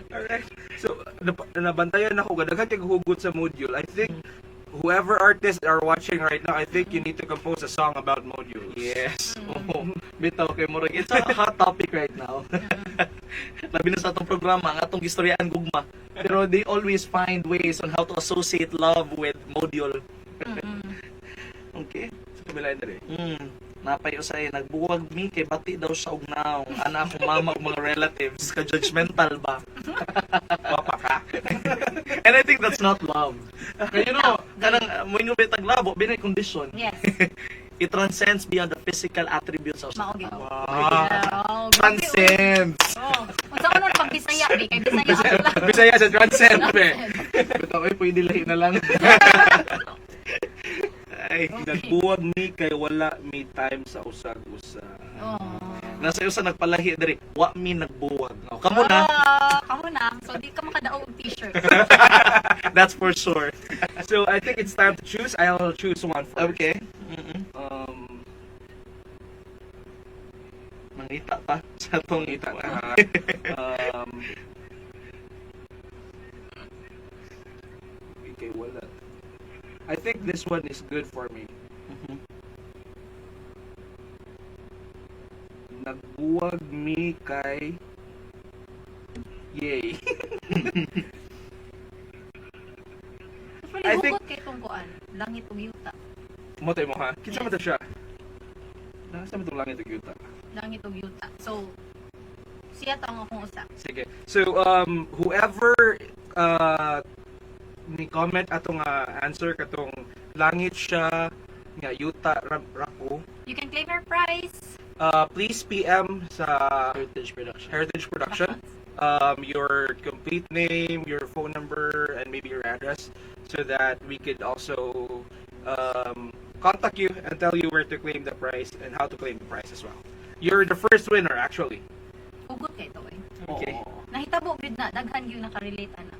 Alright. So, nabantayan ako. Daghan kay hugot sa module. I think whoever artists are watching right now, I think you need to compose a song about modules. Yes. Oh, bitaw kay murag it's a hot topic right now. Labi na sa atong programa ang atong gistoryaan gugma. Pero they always find ways on how to associate love with module. Okay. Sa kabila na rin. Napay usay nagbuwag mi kay bati daw siya og naong ana akong mama ug mga relatives ka judgmental ba. Wapa ka. And I think that's not love. Kaya kanang mo yung bitag love, binay condition. Yes. It transcends beyond the physical attributes of Mao gyud. Wow. Transcends. Oh, unsa ko nun pag Bisaya, be? Kay Bisaya lang. Bisaya sa transcend, be. Bitaw ay pwede lahi na lang. Ay, Nagbuwag ni kay wala may time sa usag-usa. Oh. nasa iyo sa nagpalahi diri, wa mi nagbuwag. No, kamo na. Kamo na. So, di ka makadaog og t-shirt. That's for sure. So I think it's time to choose. I'll choose one first. Okay. Mangita pa sa tong Kita ito. na. Okay, wala. I think this one is good for me. Nagbuwag mi kay Yay. I I think- hugot kay tong kuan. Langit ug yuta. Motay mo ha? Kinsa man ta siya? Nasa mo itong langit ug yuta. Langit ug yuta. So, siya tang akong usa. Sige. So, whoever ni comment atong answer katong langit siya nga yuta rako, You can claim your prize. please PM sa Heritage Production. Heritage Production. Your complete name, your phone number, and maybe your address, so that we could also contact you and tell you where to claim the prize and how to claim the prize as well. You're the first winner, actually. Hugot kay to eh. Okay. Nahitabo gid na daghan gyud nakarelate ana.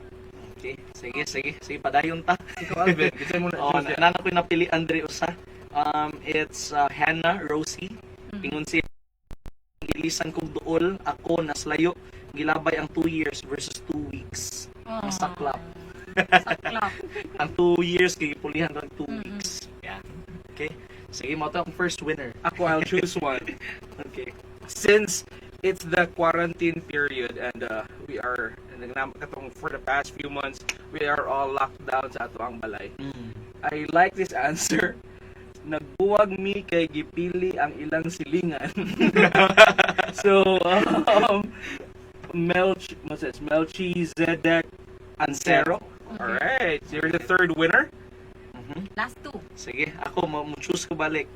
Okay, sige, padayon ta. Ikaw, Alvin, kasi mo na Oh, choose yan. nana ko napili Andre usa. It's Hannah Rosie. Ingon siya gilisan kog duol ako naslayo gilabay ang 2 years versus 2 weeks. Ang saklap. Saklap. Ang 2 years kay pulihan ng 2 Mm-mm. weeks. Yeah. Okay. Sige mo to ang first winner. Ako, I'll choose one. Okay. Since it's the quarantine period and we are for the past few months we are all locked down sa ato ang balay. I like this answer. Nagbuwag mi kay gipili ang ilang silingan. So Melchizedek Ansero. Alright, so you're the third winner. Last two. Sige, ako mo-choose ko balik.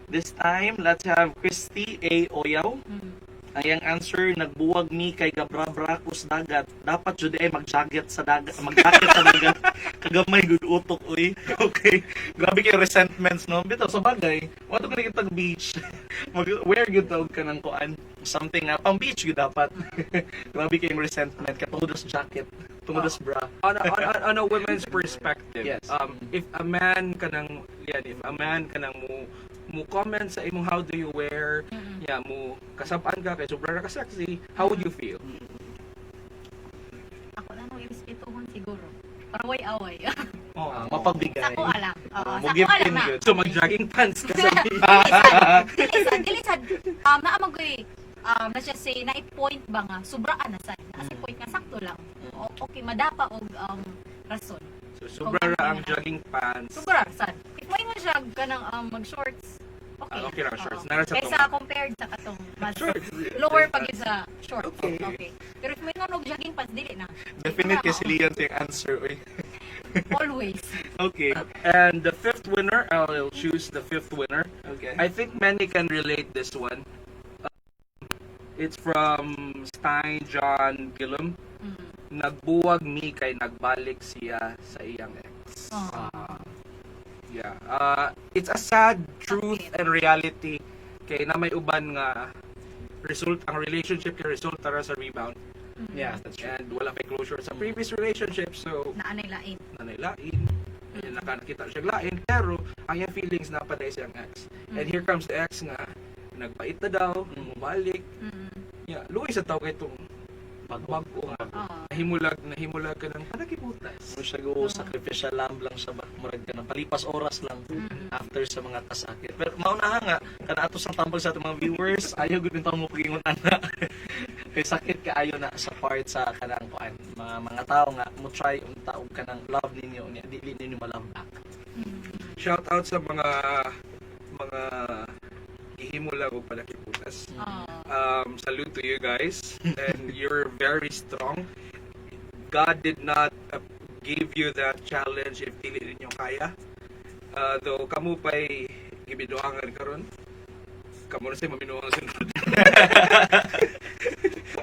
This time, let's have Christy A. Oyaw. Ang iyang answer, nagbuwag mi kay gabrabra kus dagat. Dapat jud ay mag-jacket sa dagat, Kagamay good utok oy. Okay. Grabe kay resentments no. Bitaw sa bagay, wato ka kitag beach. Wear gyud tawag ka ng kuan. Something na pang beach gyud dapat. Grabe kay resentment katungod sa jacket, tungod sa bra. On a woman's perspective, Yes. if a man kanang mo comment sa imong how do you wear, mo kasapan ka kay sobra ra ka sexy, how would you feel? Ako na nung irespetuhon siguro. Para away. Mapagbigay. Sako alam. Oo, Mo sako give alam in na. good. So mag-jogging pants ka sa Dilisad. Naamagoy, let's just say, na-point ba nga, sobraan na sad. Kasi point nga, sakto lang. Okay, madapa og rason. So sobra ra ang jogging pants. Sobra, sad. If may mo siya ganang mag-shorts, okay. Okay lang, shorts. Oo. Nara sa Kaysa compared sa katong mas lower pag yun sa shorts. Okay. Pero if may nga jogging pants, dili na. Definite kasi liyan yung answer oy. Always. Okay. And the fifth winner, I'll choose the fifth winner. Okay. I think many can relate this one. It's from Stein John Gillum. Nagbuwag mi kay nagbalik siya sa iyang ex. Yeah. It's a sad truth and reality kay na may uban nga ang relationship kay resulta ra sa rebound. Yeah, that's true. And wala kay closure sa previous relationship, so Naanay lain. nanaylain. And nakakita siya lain, pero ang iyang feelings na paday siyang ex. And here comes the ex nga nagpait na daw, bumalik. Yeah, luoy sa tao kay itong bago nga. Nahimulag ka ng panagibutas. Mo siya go sacrificial lamb lang siya ba? Murag ka na palipas oras lang after sa mga kasakit. Pero maunaha nga kana ato sang tambal sa atong mga viewers, ayaw gud nitaw mo pagingon ana. Kay sakit ka ayo na sa part sa kanang kuan. Mga tao nga mo try unta og kanang love ninyo nya dili ninyo ma-love back. Shout out sa mga gihimulag og panagibutas. Salute to you guys. And you're very strong. God did not give you that challenge if dili ninyo kaya. Though kamo pa'y gibiduangan karon. Kamo na siya maminuang sunod.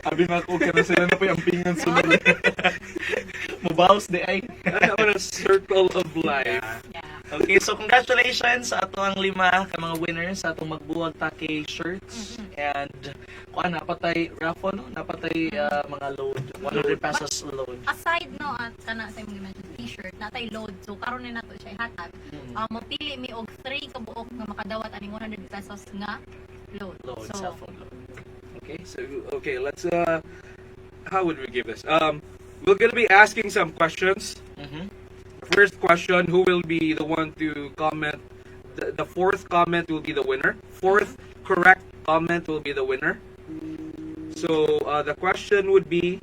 Abi na ko kana sila na po yung pingan sunod. Mabaws di ay. Ano ang circle of life. Yeah. Okay, so congratulations sa ato ang 5 ka mga winners sa atong magbuwag take shirts. And kuan napatay raffle no, napatay mga load, 100 pesos load. Aside no at kana sa mga mention t-shirt natay load so karon na nato siya ihatag. Mapili mi og 3 ka buok nga makadawat aning 100 pesos nga load. Load, So cellphone load. Okay, let's how would we give this? We're gonna be asking some questions. Mhm. First question, who will be the one to comment? The fourth comment will be the winner. Fourth correct comment will be the winner. So the question would be,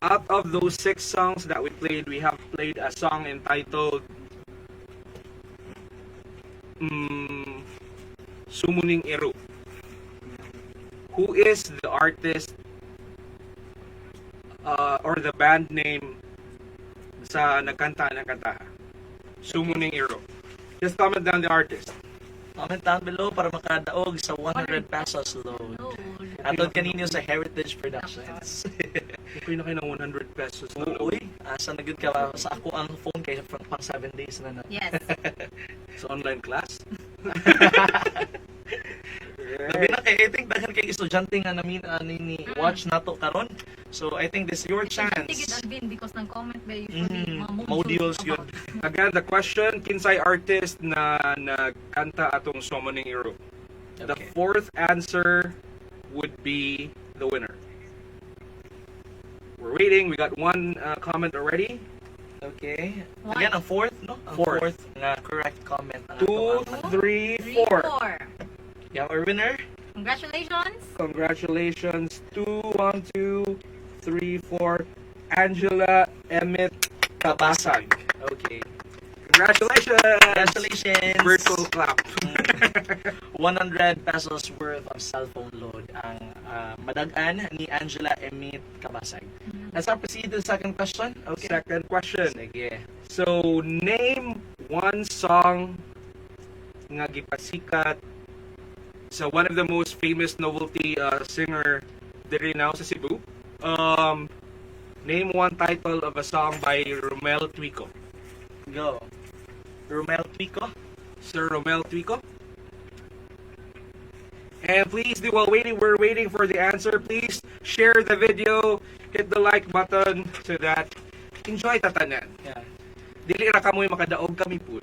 out of those 6 songs that we played, we have played a song entitled Sumuning Ero. Who is the artist or the band name sa nagkanta ng kanta? Sumuning Ero. Just comment down the artist. Comment down below para makadaog sa 100 pesos load. load. Atod kanino sa Heritage Productions. Okay na kayo ng 100 pesos. Uy, asa na gud ka sa ako ang phone kay pang 7 days na na. Yes. Sa online class. Labi na kay I think daghan kay estudyante nga namin ni watch nato karon. So I think this is your Tigid chance. Alvin because ng comment ba usually mga Modules yun. about- Again, the question, kinsay artist na nagkanta atong Sumuning Ero. The Okay. fourth answer would be the winner. We're waiting. We got one comment already. Okay. One. Again, ang fourth, no? Ang Fourth. fourth nga correct comment. Ang 2, atong- 3, 3, 4. 4. You have our winner? Congratulations. Congratulations. 2, 1, 2, 3, 4. Angela Emmett Kabasag. Okay. Congratulations! Congratulations! Virtual clap. 100 pesos worth of cellphone load ang madagan ni Angela Emit Kabasag. Let's now proceed to the second question. Okay. Second question. Sige. So, name one song nga gipasikat sa one of the most famous novelty singer diri now sa Cebu. Name one title of a song by Romel Twico. Go. Romel Pico. Sir Romel Twico. And please, while waiting, we're waiting for the answer. Please share the video, hit the like button so that enjoy tatanan. Yeah. Dili ra kamoy makadaog kami po.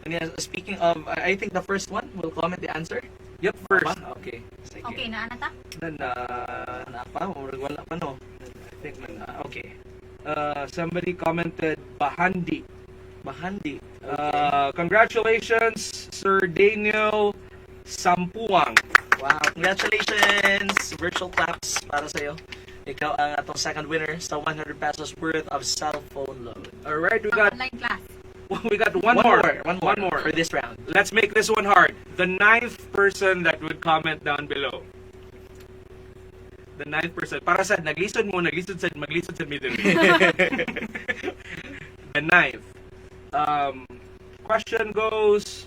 And yeah, speaking of, I think the first one will comment the answer. Yep, first. Okay. Sige. Okay, na ta? Wala pa. Wala pa, no? I think okay. Somebody commented Bahandi. Bahandi. Congratulations, Sir Daniel Sampuang. Wow. Congratulations! Virtual claps para sa'yo. Ikaw ang atong second winner sa 100 pesos worth of cell phone load. All right, we got Online class. one more. One more for this round. Let's make this one hard. The 9th person that would comment down below. The 9th person. Para sa naglisod sa maglisod sa middle. The 9th. Question goes.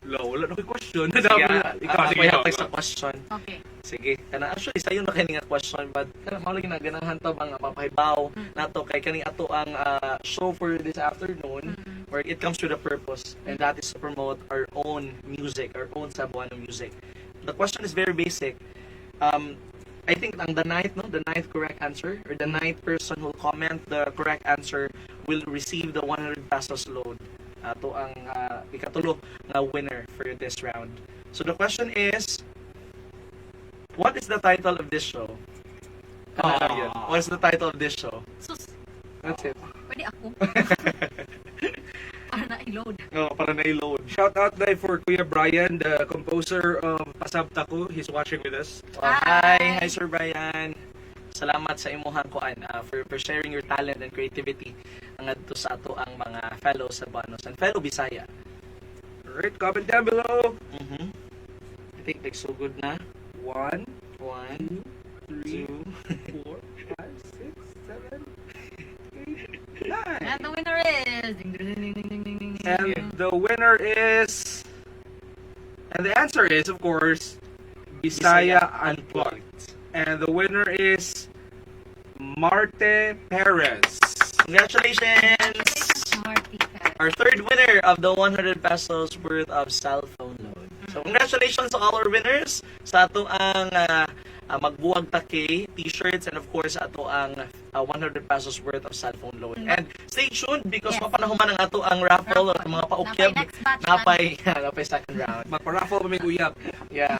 Wala na ko'y question. Sige, Ikaw, sige. ako sa question. Okay. Sige, kana actually sayo na kani nga question but kana mao lagi na ganahan ta bang mapahibaw nato kay kani ato ang show for this afternoon where it comes with a purpose and that is to promote our own music, our own Cebuano music. The question is very basic. I think ang the ninth correct answer or the 9th person who will comment the correct answer will receive the 100 pesos load. Ato ang ikatulo nga winner for this round. So the question is, what is the title of this show? Ano lang yun? What is the title of this show? Sus, That's it. pwede ako. Para na-load. No, para na-load. Shout out na for Kuya Brian, the composer of Pasabta Ko. He's watching with us. Hi! Hi, Sir Brian. Salamat sa imuhang kuan for sharing your talent and creativity ang adto sa ato ang mga fellow Cebuanos and fellow Bisaya. Alright, comment down below. Mhm. think nagsugod na. 1, 1, 3, 2. 4, 5, 6, 7, 8, 9. And the winner is... Ding, ding, ding, ding, ding, ding, ding, ding. And the winner is... And the answer is, of course, Bisaya Unplugged. And the winner is Marte Perez. Congratulations! Marty Perez. Our third winner of the 100 pesos worth of cell phone loan. So congratulations to all our winners sa ato ang magbuwag take t-shirts and of course ato ang 100 pesos worth of cell phone loan. And stay tuned because Yes. mapanahuman ang ato ang raffle o mga paukyab. Napay next batch Napay second round. Magpa-raffle pa may uyab. Yeah.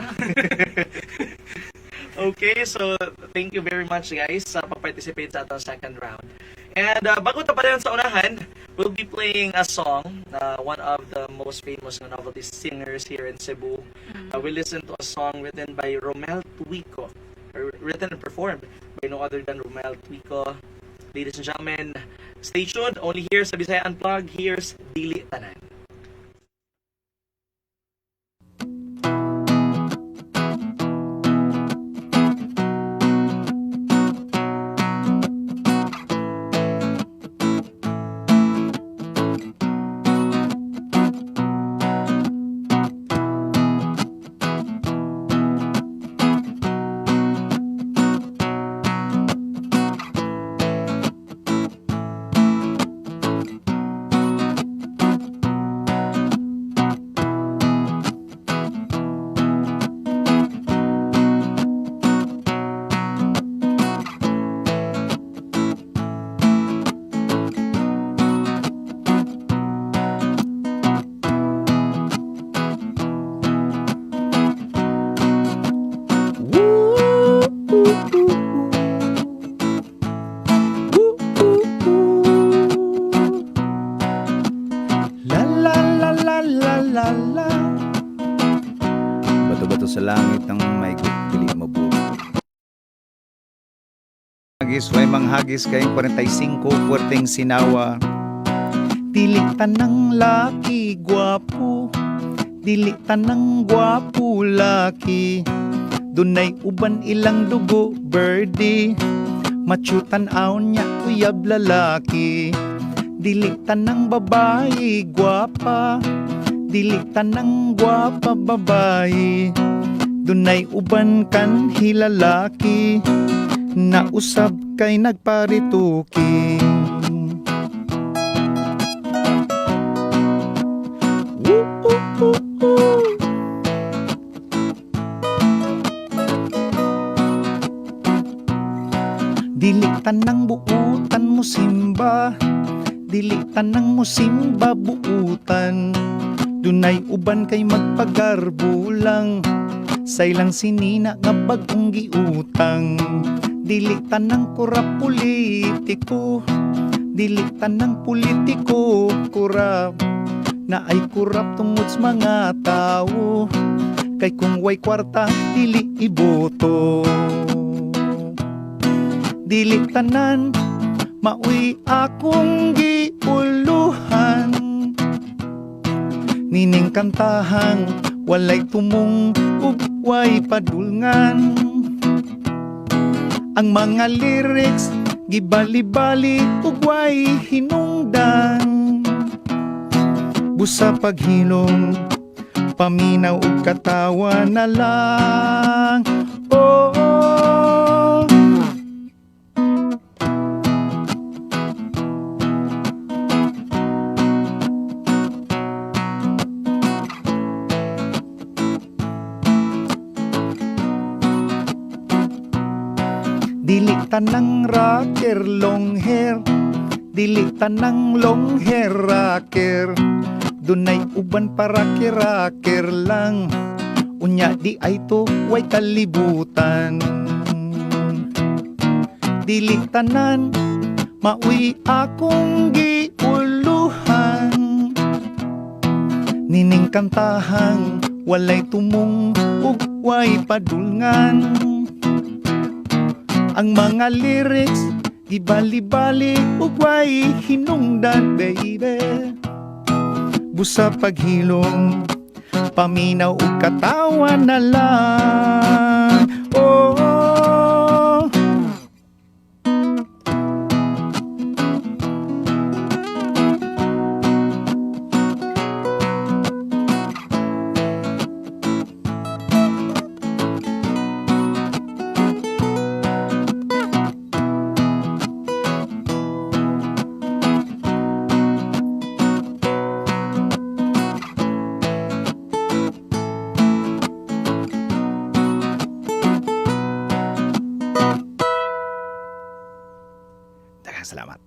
Okay, so thank you very much guys sa pag-participate sa atong second round. And bago ta pa rin sa unahan, we'll be playing a song, one of the most famous novelty singers here in Cebu. We listen to a song written by Romel Tuico, written and performed by no other than Romel Tuico. Ladies and gentlemen, stay tuned. Only here sa Bisaya Unplugged, here's Dili Tanan. Bato-bato sa langit ang may dili mabuo. Hagis, way manghagis kay 45 puwerteng sinawa. Dili tanang laki gwapo, dili tanang gwapo laki. Dunay uban ilang dugo birdie, machutan aon niya uyab lalaki. Dili tanang babae gwapa, dili tanang gwapa babae. Dunay uban kan hilalaki, nausab kay nagparituki. Woo, woo, woo, woo. Dili tanang buutan mo simba, dili tanang mo simba buutan. Dunay uban kay magpagarbo lang, saylang sinina nga bagong giutang. Dili tanang kurap politiko, dili tanang politiko kurap. Na ay kurap tungod sa mga tao, kay kung way kwarta dili iboto. Dili tanan maui akong giuluhan, nining kantahang walay tumong ug way padulngan. Ang mga lyrics gibali-bali ug way hinungdan. Busa paghilom paminaw ug katawa na lang. Oh, oh. Dili tanang rocker long hair, dili tanang long hair rocker. Dunay uban para kiraker lang, unya di ay to way kalibutan. Dili tanan maui akong giuluhan, nining kantahang walay tumong ug way padulngan. Ang mga lyrics gibali-bali ug way hinungdan baby. Busa paghilom paminaw ug katawa na lang. Oh, daghang salamat.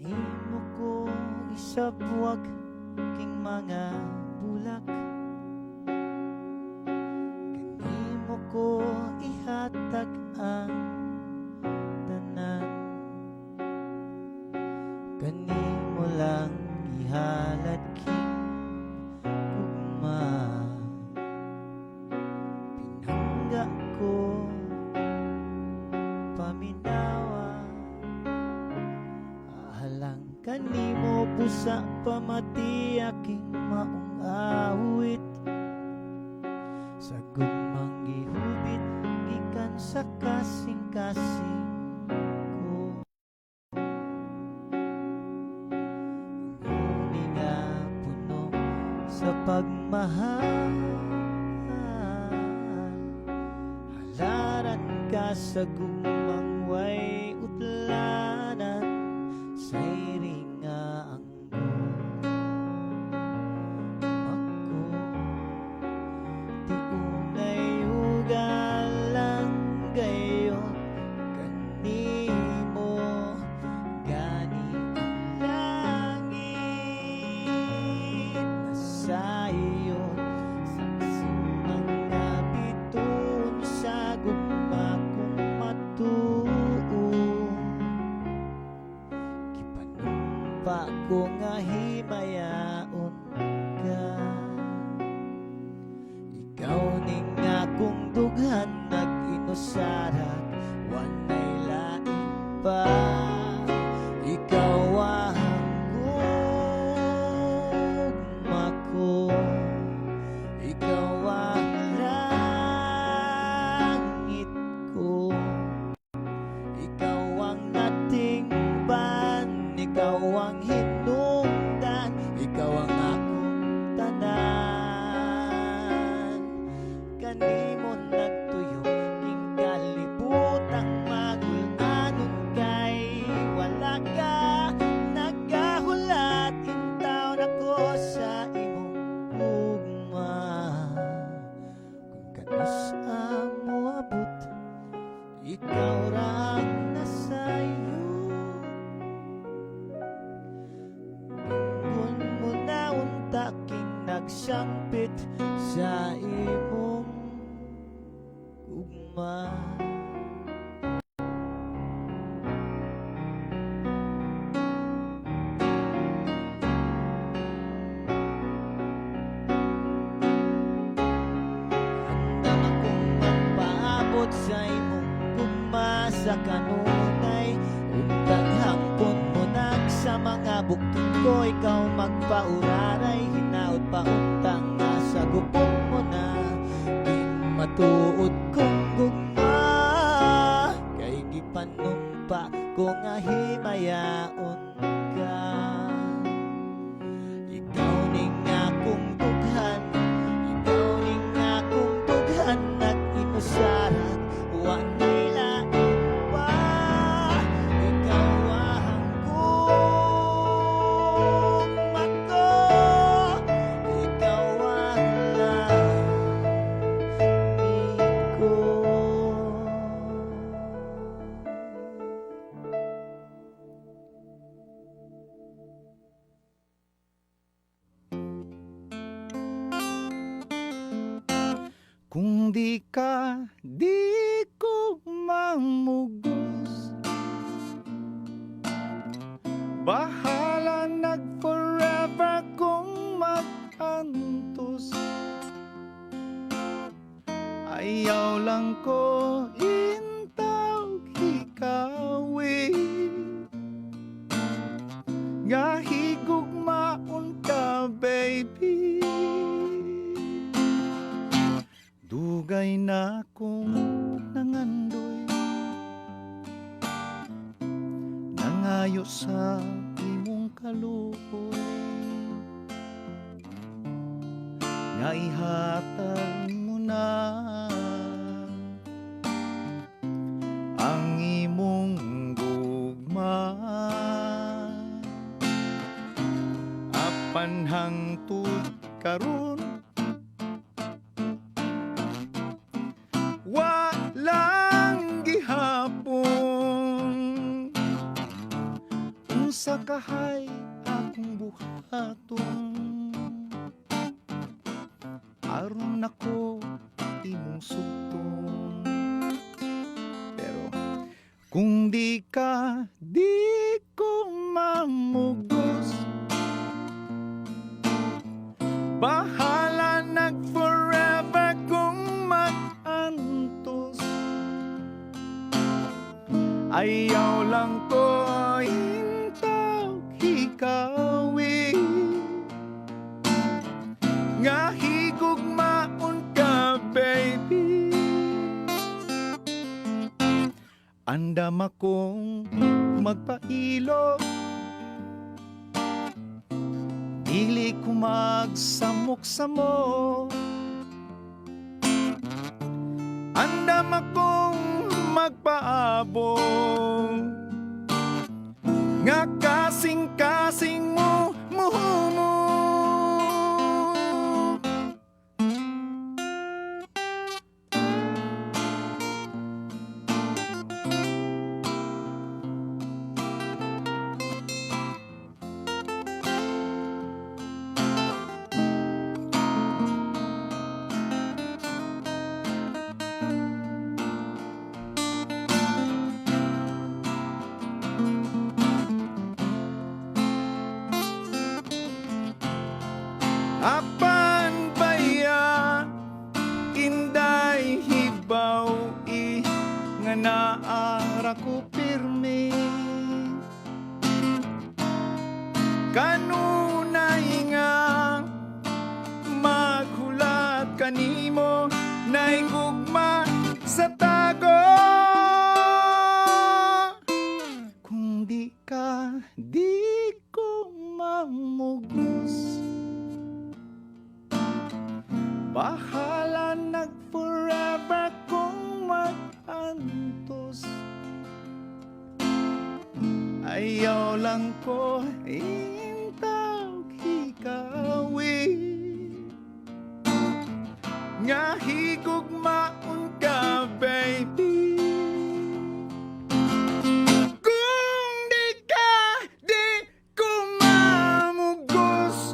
Kanimo ko isabuwag king mga bulak, kanimo ko ihatag ang tanan, kanimo lang ihalad king ugma. Pinangga ko paminawa, ahalang kanimo busa pamati aking maong awit, sa gugmang gihubit gikan sa kasing-kasing ko. Ngunit nga puno sa pagmahal, halaran ka sa gugmang way utlanan, sayri nga ang ako. Di unay ugalang gayon kanimo, gani ang langit nasayon, saksing mga bituon sa gugma kong matuon. Kipanumpa ko nga himayaon ka, ikaw ning akong dughan nag-inusarak, wanay lain pa. Ikaw ang gugma ko, ikaw ang langit ko, ikaw ang natingban, ikaw ang hinungdan, ikaw ang akong tanan. Kanimo nagtuyo king kalibutang magul-anon, kay wala ka nagahulat, intaw na ko sa imong ugma. Kung kanus mo abot, ikaw ra ang nasayo. Bingon mo na unta king nagsampit sa imong ugma. Andam akong magpaabot sa imong gugma sa kanunay, untang hangpon mo nag sa mga buktong ko, ikaw magpauraray, hinaot pa untang nasa gupong mo na, ing matuod kong gugma, kay gipanumpa ko nga himayaon ka. Ikaw ning akong dughan, ikaw ning akong dughan, nag-inusarak, wanay lain pa. Ikaw ang gugma ko, ikaw ang langit ko. Kung di ka, di ko mamugos. Bahala nag-forever kung mag-antos. Ayaw lang ko intaw hikawi. Gahigugmaon ka, baby. Dugay na kong nangandoy, nangayo sa imong kaluoy. Nga ihatag mo na ang imong gugma. Apan hangtod karon walang gihapon. Unsa kahay akong buhaton, aron ako imong sugtong. Pero kung di ka, di ko mamugos. Bahala nag-forever kung mag-antos. Ayaw lang ko intaw hikawi. Nga higugmaon ka, baby. Andam akong magpailo, dili ko magsamok-samok. Andam akong magpaabong, nga kasing-kasing mo muhumo. Apan baya inday hibaw nga naara ko pirmi. Kanunay nga maghulat kanimo, nay gugma sa tago. Kung di ka, di ko mamugos. Bahala nag-forever kung mag-antos. Ayaw lang ko intaw hikawi. Nga higugmaon ka, baby. Kung di ka, di ko mamugos.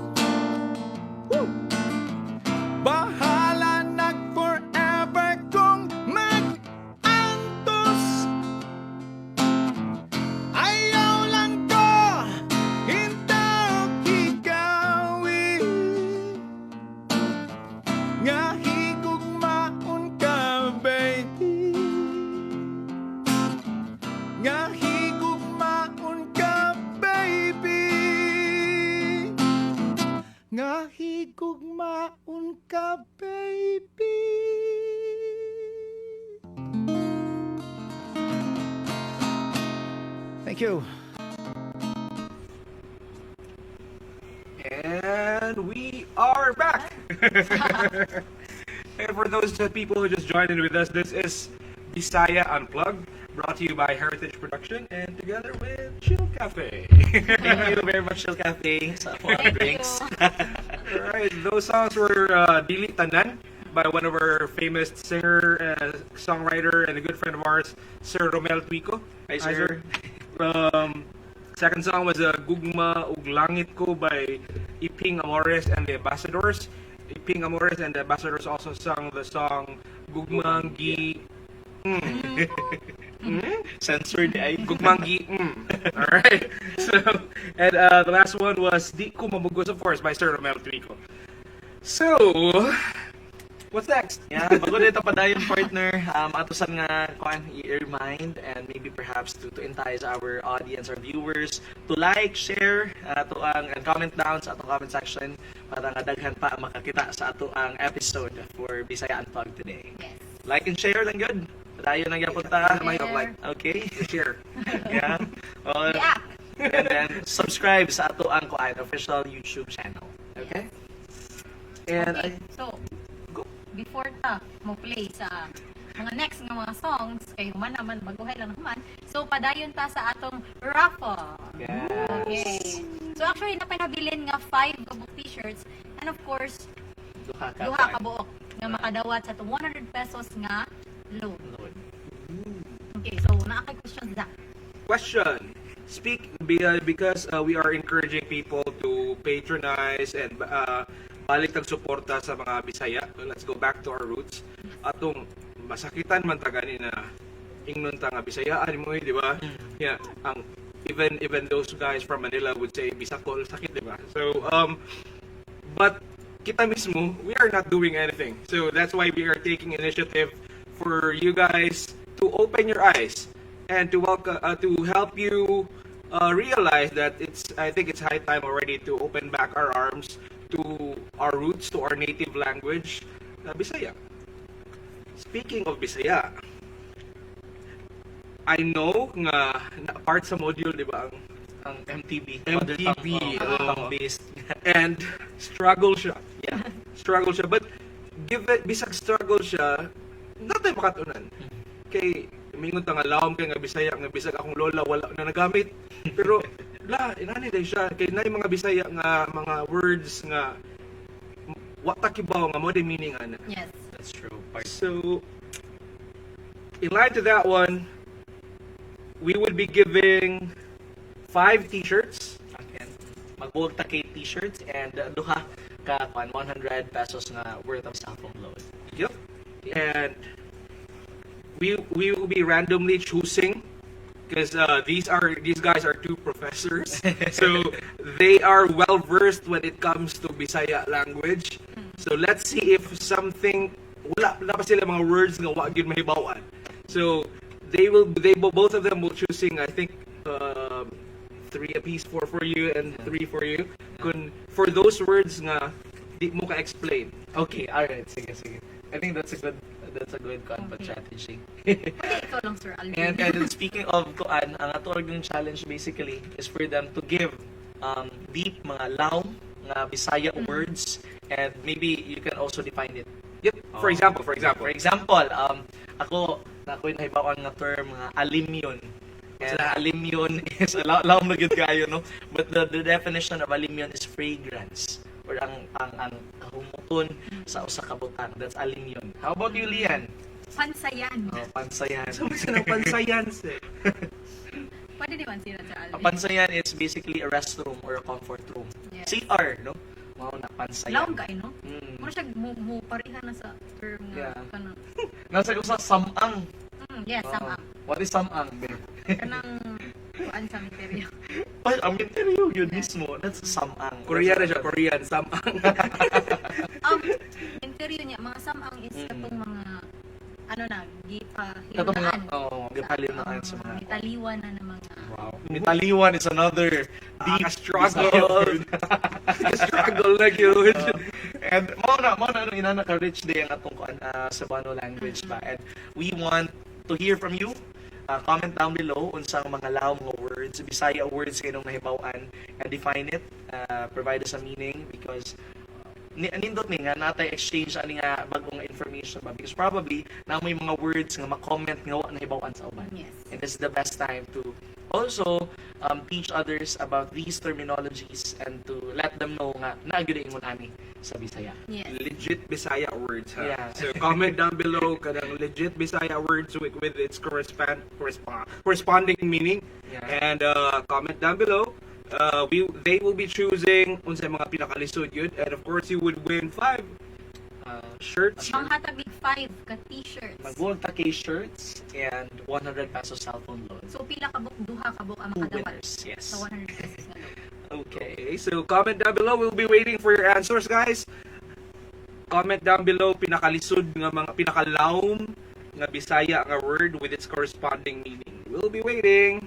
Woo! Bahala nag-forever kung mag-antos. Ayaw lang ko intaw hikawi. Nga higugmaon ka, baby. Nga higugmaon ka, baby. Nga higugmaon ka, baby. Thank you. And we are back. And for those people who just joined in with us, this is Bisaya Unplugged, brought to you by Heritage Production and together with Chill Cafe. Thank you very much, Chill Cafe, for our drinks. Alright, those songs were Dili Tanan by one of our famous singer, songwriter, and a good friend of ours, Sir Romel Tuico. Hi, sir. Second song was Gugma Ug Langit Ko by Iping Amores and the Ambassadors. Ping Amores and the Ambassadors also sung the song Gugmangi. Censored ay. Gugmangi. Alright. So, and the last one was Di Ko Mamugos, of course, by Sir Romel Trico. So, what's next? Yeah, bago dito pa dayon partner, atusan nga kuan i-remind and maybe perhaps to entice our audience or viewers to like, share ato ang and comment down sa atong comment section para nga daghan pa makakita sa ato ang episode for Bisaya Unplugged today. Yes. Like and share lang good. Dayon na gyapon ta. May of like, Okay? share. Yeah. React. And then subscribe sa ato ang kuan official YouTube channel. Okay? And Okay, so, before ta mo play sa mga next nga mga songs, kay human naman, baguhay lang naman. So, padayon ta sa atong raffle. yes. Okay. So, actually, napinabilin nga 5 kabuk t-shirts. And of course, Duha duha ka buok nga makadawat sa itong 100 pesos nga loan. Okay, so, naakay question Zach. Question. Because we are encouraging people to patronize and balik tag suporta sa mga Bisaya. Let's go back to our roots. Atong masakitan man ta gani na ingnon ta nga Bisayaan mo, di ba? Yeah, ang even those guys from Manila would say Bisakol sakit, di ba? So but kita mismo, we are not doing anything. So that's why we are taking initiative for you guys to open your eyes and to help you realize that I think it's high time already to open back our arms to our roots, to our native language, Bisaya. Speaking of Bisaya, I know nga na part sa module, di ba, Ang MTB. MTB, based. and struggle siya. Yeah. Struggle siya. But bisag struggle siya, natay makatunan. Kay, mingon ta nga lawom kay nga Bisaya, nga bisag akong lola wala na nagamit. Pero, inani day siya. Kay na mga Bisaya nga mga words nga watakibaw nga mo the meaning ana. Yes. That's true. So, in line to that one, we will be giving 5 t-shirts. Again, magbuwag ta kay t-shirts and duha ka 100 pesos na worth of cell phone load. Yep. And we will be randomly choosing because these guys are 2 professors, so they are well versed when it comes to Bisaya language. So let's see if something wala pa sila mga words nga wa gyud mahibawan. So both of them will choosing, I think 3 apiece, 4 for you and 3 for you. For those words nga di mo ka explain. Okay, alright. Sige. I think that's a good content strategy. Pwede ikaw lang, Sir Alvin. And then speaking of kuan, ang ato yung challenge basically is for them to give deep mga law nga Bisaya words and maybe you can also define it. Yep. For example, For example, ako nahibawan nga term nga alimyon. And alimyon is law na gyud kayo, no? But the definition of alimyon is fragrance or ang humuton sa usa ka butang. That's alimyon. How about you, Lian? Pansayan. Pansayan. pansayan eh. Pwede naman sila, Sir Alvin. Pansayan is basically a restroom or a comfort room. Yes. CR, no? Wow, na pansayan. Lawang kayo, no? Mm. Muna siya mo parihan na sa term nga. Yeah. Kanang, Nasa ko sa samang. yes, sama. What is samang? Kanang, kuan sa misteryo. Ay, ang interior yun mismo. That's samang. Korean na siya, Korean, samang. Interior niya, mga samang is katong mga, Katong mga, gipahilinaan. gipahilinaan sa mga. Gitaliwan na ng mga, Wow. Mitaliwan is another deep struggle. Struggle na yun. And mo na inana ka rich day ang atong Cebuano language ba. And we want to hear from you. Comment down below unsang mga laom nga words, Bisaya words kayo nung nahibawan and define it, provide us a meaning because nindot ni nga natay exchange ani nga bagong information ba because probably na may mga words nga ma-comment nga wa nahibawan sa uban. yes. And this is the best time to also teach others about these terminologies and to let them know nga naagyo ingon ani sa Bisaya. Yes. Legit Bisaya words, ha? Yeah. So comment down below kanang legit Bisaya words with its corresponding meaning. Yeah. And comment down below. They will be choosing unsay mga pinakalisod yun, and of course you would win 5 shirts. Panghatag big 5 ka t-shirts. Magbuwag ta kay shirts and 100 pesos cellphone loan. So pila ka book, duha ka book ang Two makadawat winners, yes. sa 100 pesos nga load. Okay. Okay, so comment down below. We'll be waiting for your answers, guys. Comment down below pinakalisod nga mga pinakalawom nga Bisaya nga word with its corresponding meaning. We'll be waiting.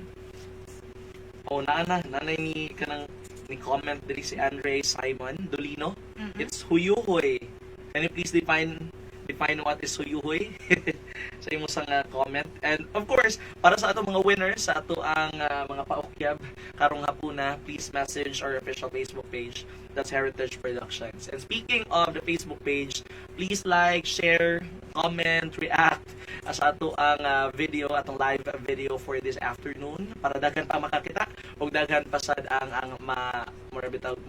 Oh, nanay ni kanang ni comment diri si Andre Simon Dolino. It's huyuhoy. Can you please define what is huyuhoy? Sa imo sang comment. And of course, para sa ato mga winners, sa ato ang mga paukyab karong hapuna, please message our official Facebook page. That's Heritage Productions. And speaking of the Facebook page, please like, share, comment, react sa ato ang video, atong live video for this afternoon para daghan pa makakita ug daghan pa sad ang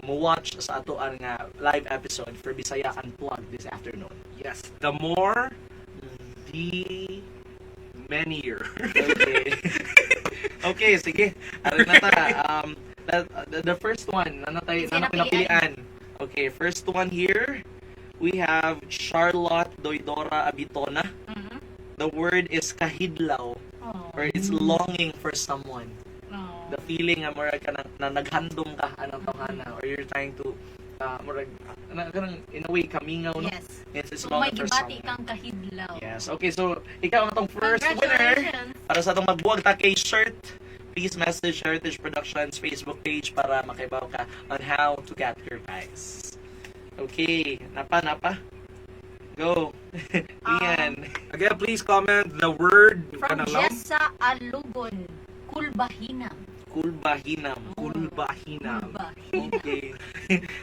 mo-watch sa ato ang live episode for Bisaya Unplugged this afternoon. Yes, the more, the manier. Okay. Okay, sige. Ano na ta? The first one, ano pinapilian? Okay, first one here, we have Charlotte Doidora Abitona. The word is kahidlaw, or it's longing for someone. The feeling nga murag ka na naghandom ka anong tawhana, or you're trying to murag in a way kamingaw, no? Yes. Yes, it's So may longing for gibati someone. kang kahidlaw. Yes. Okay, so ikaw ang atong first winner Congratulations. para sa atong magbuwag ta kay shirt. Please message Heritage Productions Facebook page para makibaw ka on how to get your prize. Okay, napa. Go. Ian. Again, please comment the word From kanalawom. Jessa Alugon, Kulbahinam. Kulbahinam. Kulbahinam. Okay.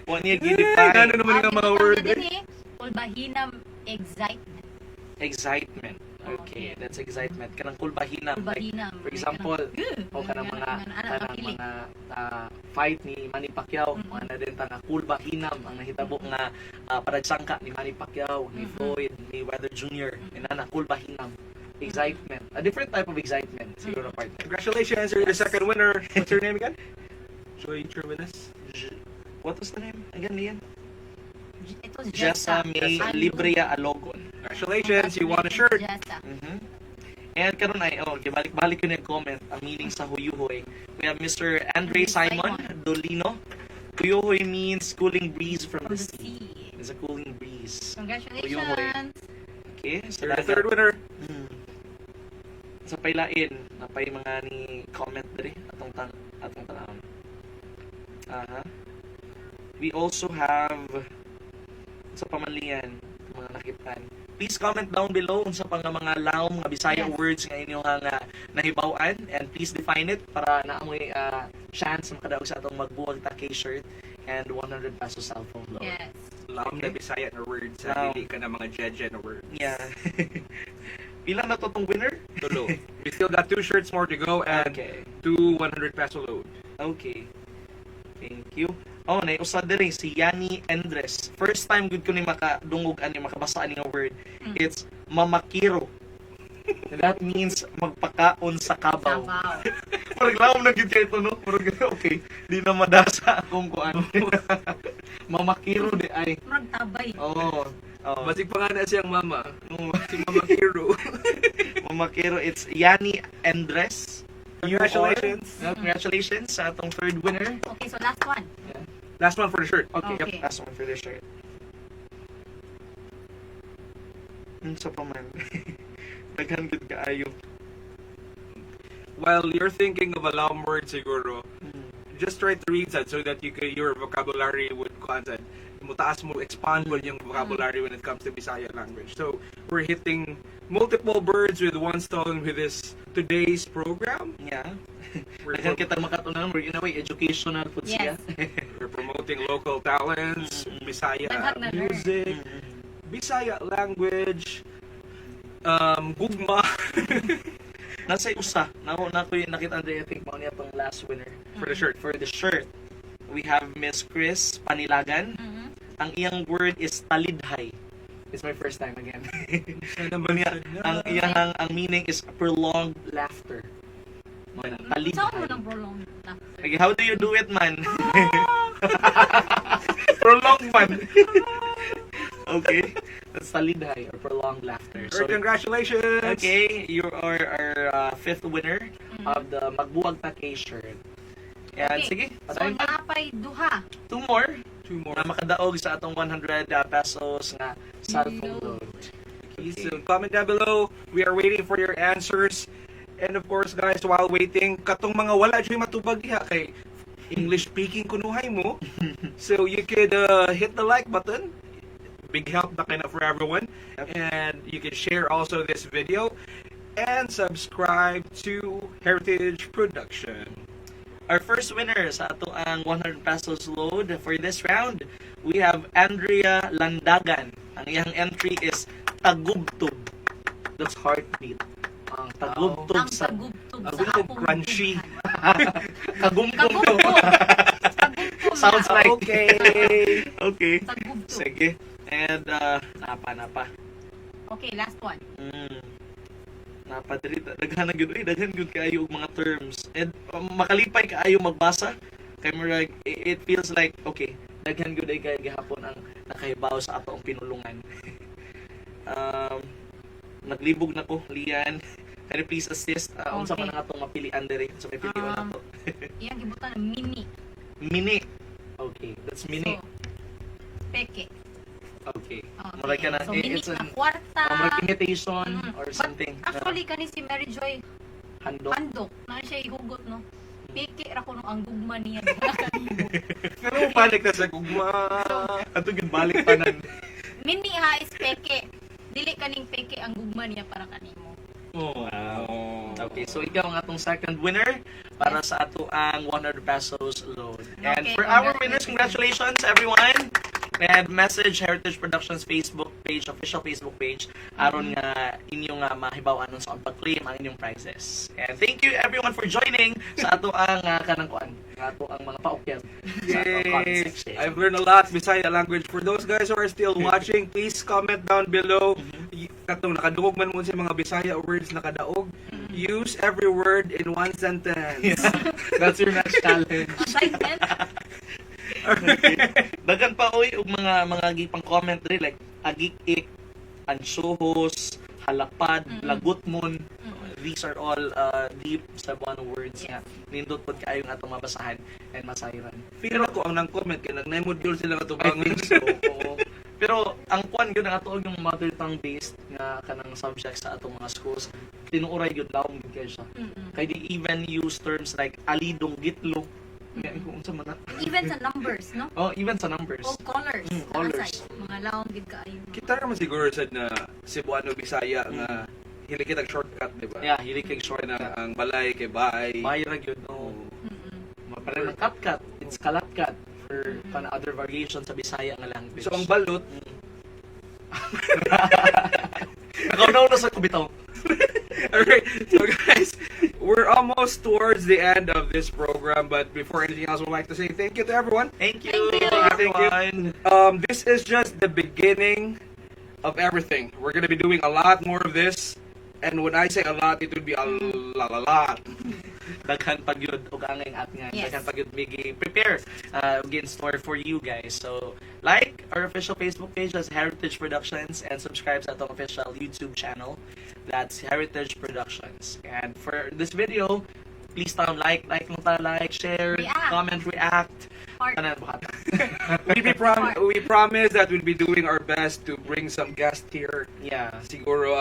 One niya gidify. Ano naman yung mga word? Kulbahinam excitement. Excitement. Okay, that's excitement. Kanang kulbahinam. Kulbahinam. For example, o kanang mga fight ni Manny Pacquiao, mga na din ta nga kulbahinam ang nahitabo nga paragsangka ni Manny Pacquiao, ni Floyd, ni Mayweather Jr. Inana kulbahinam. Excitement. A different type of excitement. Siguro part. Congratulations, you're the second winner. What's your name again? Joy Truminus. What was the name again, Lian? It was Jessa May Alugon. Librea Alogon. Congratulations, you won a shirt. Jessa. And karon ay balik yun yung comment ang meaning sa huyuhoy. We have Mr. Andre Simon Dolino. Huyuhoy means cooling breeze from the sea. It's a cooling breeze. Congratulations. Okay, so You're the third winner. Sa pailain, napay mga ni comment diri atong tanawon. We also have sa pamanlian mga nakitaan. Please comment down below unsa pa nga mga lawom nga Bisaya words nga inyo nga nahibaw-an, and please define it para naamoy chance makadaog sa atong magbuwag ta kay shirt and 100 pesos cellphone loan. Yes. Lawom na Bisaya na words. Wow. Hindi ka na mga jeje na words. Yeah. Pila na to tong winner? Tulo. We still got 2 shirts more to go and Okay. 2 100 peso load. Okay. Thank you. Oh, na usa diri si Yani Endres. First time gud ko ni makadungog ani makabasa ani nga word. It's mamakiro. That means magpakaon sa kabaw. Sabaw. Murag lawom na gid kay ito, no? Murag okay. Di na madasa akong kuan. Mamakiro di ay. Murag tabay. Oh. Oh. Basig pa nga na siyang mama. No. Si Mama Kiro. Mamakiro, it's Yani Endres. Congratulations. Congratulations sa atong third winner. Okay, so last one. Last one for the shirt. Okay, Okay. yep, last one for the shirt. Sa pa man. Daghan gud kaayo. While you're thinking of a long word siguro, just try to read that so that your vocabulary would content. Mutaas mo, expand mo yung vocabulary when it comes to Bisaya language. So, we're hitting multiple birds with one stone with this today's program. Yeah. We're, Daghan kita makatunan, we're in a way educational pud siya. we're promoting local talents, Bisaya Daghang na learn. music, Bisaya language, gugma. Nasa usa, na ko nakita Andre, I think mao niya tong last winner For the shirt. for the shirt. We have Miss Chris Panilagan. Ang iyang word is talidhay. It's my first time again. ang iyang ang meaning is prolonged laughter. Saan mo Talidhay. ng prolonged laughter? Okay, how do you do it, man? Prolonged man. Okay. Salidhay or prolonged laughter. Or congratulations! Okay, you are our fifth winner of the Magbuwag na K-shirt. And Okay. sige, So, patayin pa. naapay duha. Two more Two more. na makadaog sa atong 100 pesos nga cellphone Hello. load. Okay, so comment down below. We are waiting for your answers. And of course, guys, while waiting, katong mga wala dyan matubag diha kay English speaking kunuhay mo. So you could hit the like button. Big help na kaya for everyone. And you can share also this video and subscribe to Heritage Production. Our first winner sa ato ang 100 pesos load for this round, we have Andrea Landagan. Ang iyang entry is Tagubtub. That's heartbeat. Ang Tagubtub Ang sa tagubtub sa Tagubtub, akong crunchy. duhan. Kagumtub. Kagubtub. Kagubtub Sounds na. like Okay. okay. Tagubtub. Sige. And napa. Okay, last one. Napadiri daghan gyud daghan gyud kaayo og mga terms. And makalipay kaayo magbasa. Kay murag it feels like okay, daghan gyud ay kay gihapon ang nakahibaw sa atong pinulungan. Naglibog na ko, Lian. Can you please assist? Unsa Okay. man ang atong mapilian diri sa may pilion nato? Iyang gibutan ng mini. Mini. Okay, that's mini. So, peke. Okay. Okay. Murag ka na, So, mini it's na an kwarta. murag imitation or But something. actually, kani si Mary Joy, Handok. handok. Na siya ihugot, no? Peke ra ko nung ang gugma niya. Pero balik na sa gugma. Ato gyud balik tanan. Mini ha is peke. Dili kaning peke ang gugma niya para kanimo. Wow. Okay, so ikaw ang atong second winner para sa ato ang 100 pesos load. And Okay, for our winners, congratulations everyone! And message Heritage Productions Facebook page, official Facebook page, aron nga inyong mahibaw-an sa pag-claim ang inyong prizes. And thank you everyone for joining sa ato ang kanang kuan, ato ang mga paukyat sa ato ang comment Yay! section. I've learned a lot Bisaya language. For those guys who are still watching, please comment down below. Katong nakadungog man mo sa mga Bisaya words nakadaog. Use every word in one sentence. That's your next challenge. Assignment? Dagan pa oy og mga gipang comment diri like agik-ik, ansuhos, halapad, lagutmon. These are all deep Cebuano words nga nindot pod kaayo nga atong mabasahan and masayran. Feel ko ang nang comment kay nag-module sila I katubangan. think so. Oo. Pero ang kwan gyud ang atuog yung mother tongue based nga kanang subject sa atong mga schools, tinuoray gyud lawom gyud kay siya. Kay di even use terms like alidong gitlo. Nga kung unsa man na. Even sa numbers, no? Oh, even sa numbers. O colors. Colors. Nakasay. Mga laong gid kaayo. Kita naman siguro sad na Cebuano Bisaya nga hiligit ang shortcut, di ba? Yeah, hili kay short Na na ang balay kay baay. bayra gyud no. Parang ng kat-kat, it's kalat-kat for kana other variation sa Bisaya nga language. So ang balot, Nakaw na sa kubitaw. alright, so guys, we're almost towards the end of this program, but before anything else, we'd like to say thank you to everyone. Thank you, Thank you. everyone. This is just the beginning of everything. We're gonna be doing a lot more of this, and when I say a lot, it would be a lot. Daghan pag yun og angay at nga Yes. daghan pag yun bigi prepare in store for you guys. So like our official Facebook page as Heritage Productions and subscribe sa atong official YouTube channel, that's Heritage Productions. And for this video, please like lang like, share, React. comment, react. Heart. Tanan buhat. We promise that we'll be doing our best to bring some guests here. Yeah. Siguro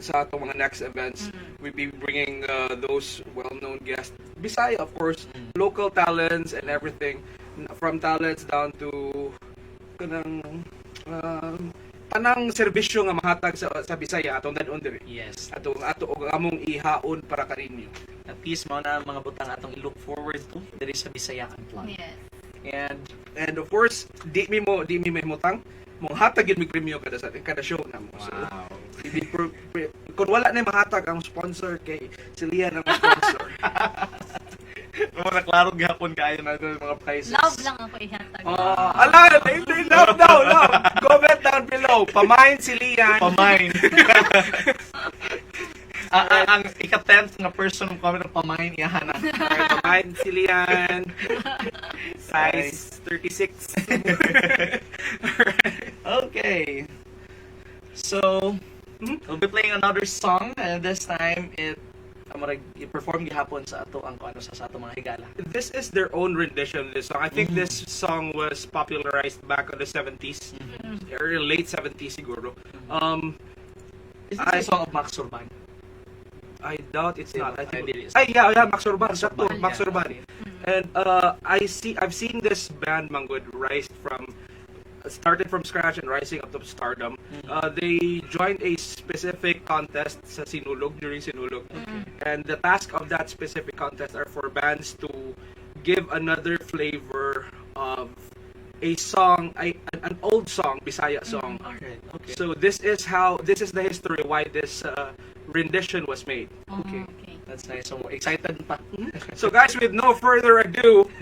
sa atong mga next events, we'll be bringing those well-known guests. Bisaya, of course, local talents and everything. From talents down to kanang tanang serbisyo nga mahatag sa Bisaya atong dadon diri. Yes. Ato og among ihaon para kaninyo. At least mao na ang mga butang atong i-look forward to diri sa Bisaya Unplugged. Yes. And of course, di mi mahimutang mong hatag yun mig premyo kada show na mo. So, kung wala na mahatag ang sponsor kay siliya ang sponsor. mga klaro gapon kaayo na yung mga prizes. Love lang ako ihatag. Love daw, love. Comment down below. Pamain si Lian. Pamain. ang ika-10th nga person ng comment ng pamain iyahan na. Pamain si Lian. Size 36. Okay. So, we'll be playing another song, and this time i-perform gihapon sa ato ang ano sa ato mga higala. This is their own rendition of this song. I think this song was popularized back in the 70s, or late 70s siguro. Is this a song of Max Urban? I doubt it's not. I think it is. yeah, Max Urban. Sakto, Urban, Max yeah, Urban. okay. And I've seen this band Manggod rise from started from scratch and rising up to stardom. They joined a specific contest sa Sinulog during Sinulog. And the task of that specific contest are for bands to give another flavor of a song, an old song, Bisaya song. Alright, okay. So this is the history why this rendition was made. Okay. That's nice. So, excited pa. So guys, with no further ado,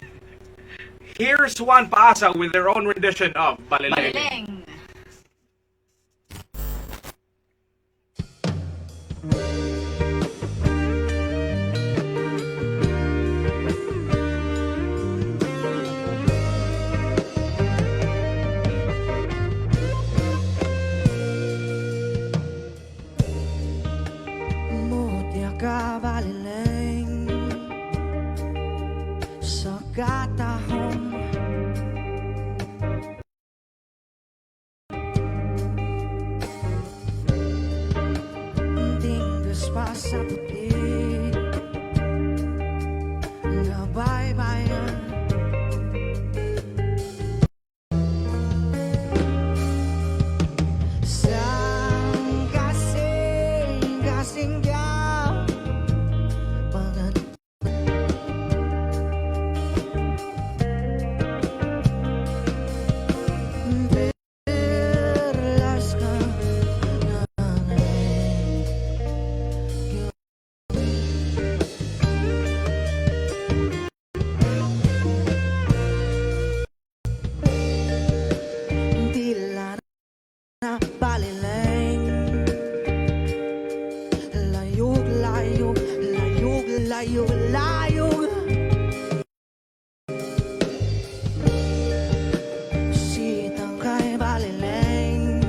here's Juan Paasa with their own rendition of Balileng. Balileng. Mutya ka balileng sa katahong tinggas pa sa puti na baybayan. Sang kasing yaw pangan perlas ka tila na balileng layog layog layog layog layog sitang kay balileng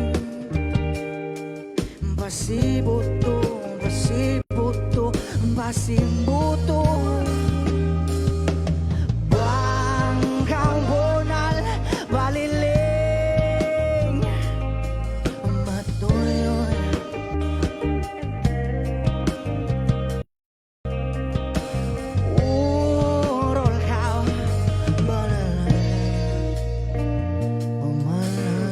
basibuto basibuto basimbuto bangkang bonal balileng matuloy urol kau balileng pamalayo.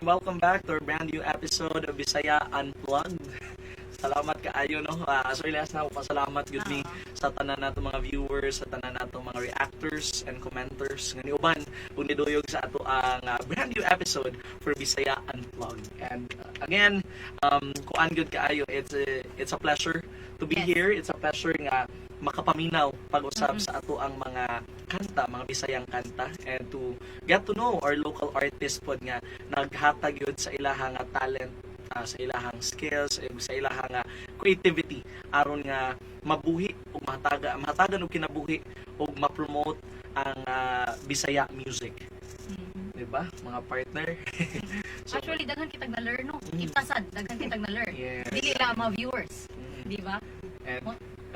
and welcome back to our brand new episode of Bisaya Unplugged. Salamat kaayo no. So last na pasalamat gud mi sa tanan nato mga viewers, sa tanan nato mga reactors and commenters nga niuban ug niduyog sa ato ang brand new episode for Bisaya Unplugged. And again, kuan gud kaayo, it's a pleasure to be here. It's a pleasure nga makapaminaw pag-usap sa ato ang mga kanta, mga Bisayang kanta, and to get to know our local artists pod nga naghatag yun sa ilahang talent, sa ilahang skills, sa ilahang creativity aron nga mabuhi ug mahatagan og kinabuhi ug ma-promote ang Bisaya music. Diba, mga partner? So, actually, daghan kitag na-learn, no? Itasad, daghan kitag na-learn. Yes. Dili lang mga viewers. Di ba? And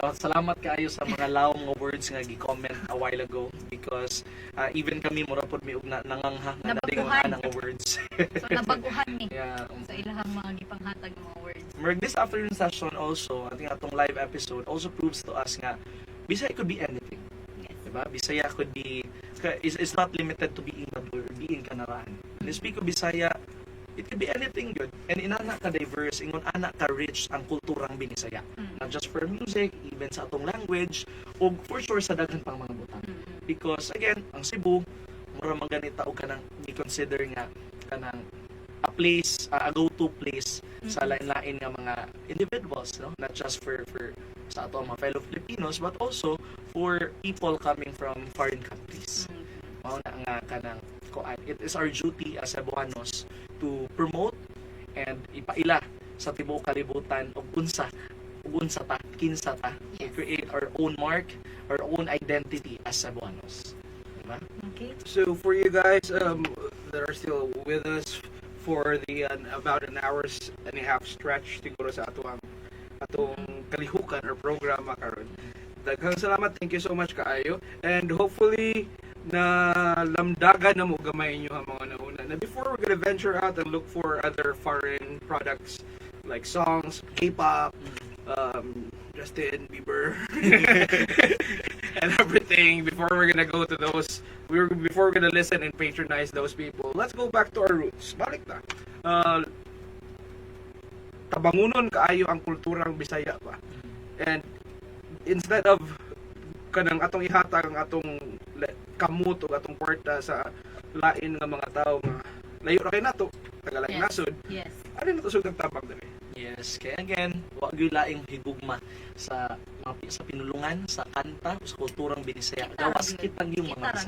salamat kaayo sa mga lawom nga words nga gi-comment a while ago, because even kami mura pod mi ug nangangha nga Nabaguhan. nadingon ang words. So, nabaguhan ni. Yeah. Sa ilahang mga gipanghatag ng mga words. This afternoon session also, I think atong live episode also proves to us nga Bisaya could be anything. Yes. Diba? Bisaya could be is not limited to being Maduro, being Kanaraan. When you speak of Bisaya, it could be anything good. And inana ka diverse, ingon ana ka rich ang kulturang Binisaya. Not just for music, even sa atong language, o for sure sa daghan pang mga butang. Because again, ang Cebu, mura man ganita og kanang i-consider nga kanang a place, a go-to place sa lain-lain nga mga individuals, no? Not just for sa ato mga fellow Filipinos, but also for people coming from foreign countries. Mao na nga kanang it is our duty as Cebuanos to promote and ipaila sa tibuok kalibutan og unsa ta, kinsa ta, to create our own mark, our own identity as Cebuanos. Diba? Okay. So for you guys that are still with us for the about an hours and a half stretch siguro sa atong kalihukan or programa karon. Daghang salamat, thank you so much kaayo, and hopefully na lamdagan na mo gamay inyo ang mga nauna. Na before we're gonna venture out and look for other foreign products like songs, K-pop, Justin Bieber, and everything. Before we're gonna go to those, before we're gonna listen and patronize those people, let's go back to our roots. Balik na. Tabangunon kaayo ang kulturang Bisaya ba. And instead of kanang atong ihatag ang atong kamot o atong kwarta sa lain nga mga tao nga layo ra kay nato, tagalang nasod. Yes. Ano na to sugdag tabang dali? Yes, kaya again, wa gyud laing higugma sa sa pinulungan, sa kanta, sa kulturang Binisaya. Gawas kitang yung mga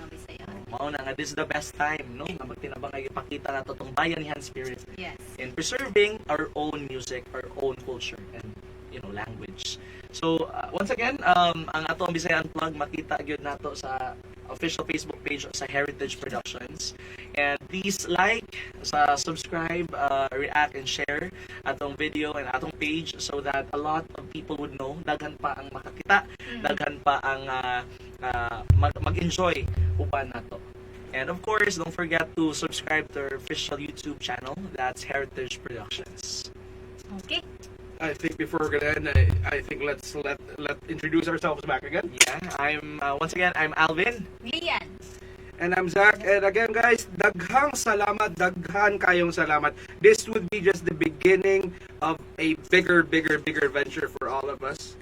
Bisaya. Mao na nga, this is the best time, no? Nga magtinabang ay ipakita nato tong bayanihan spirit. Yes. In preserving our own music, our own culture, and language. So once again, ang atong Bisaya Unplugged makita gyud nato sa official Facebook page sa Heritage Productions. And please like, subscribe, react and share atong video and atong page so that a lot of people would know. Daghan pa ang makakita, daghan pa ang mag-enjoy uban nato. And of course, don't forget to subscribe to our official YouTube channel. That's Heritage Productions. Okay. I think before we're gonna end, I think let's introduce ourselves back again. Yeah, I'm once again, I'm Alvin. Lian. And I'm Zach. And again, guys, daghang salamat, daghan kayong salamat. This would be just the beginning of a bigger venture for all of us.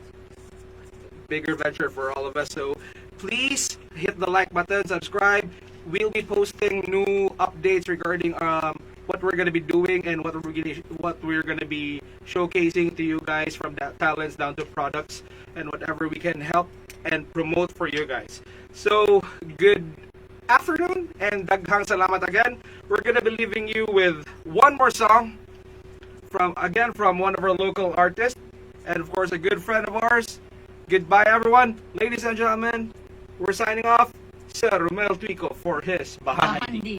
Bigger venture for all of us. So please hit the like button, subscribe. We'll be posting new updates regarding what we're gonna be doing and what we're gonna be showcasing to you guys, from that talents down to products and whatever we can help and promote for you guys. So good afternoon and daghang salamat again. We're gonna be leaving you with one more song from one of our local artists and of course a good friend of ours. Goodbye everyone, ladies and gentlemen. We're signing off. Sir Romel Tuico for his Bahandi. Bahandi.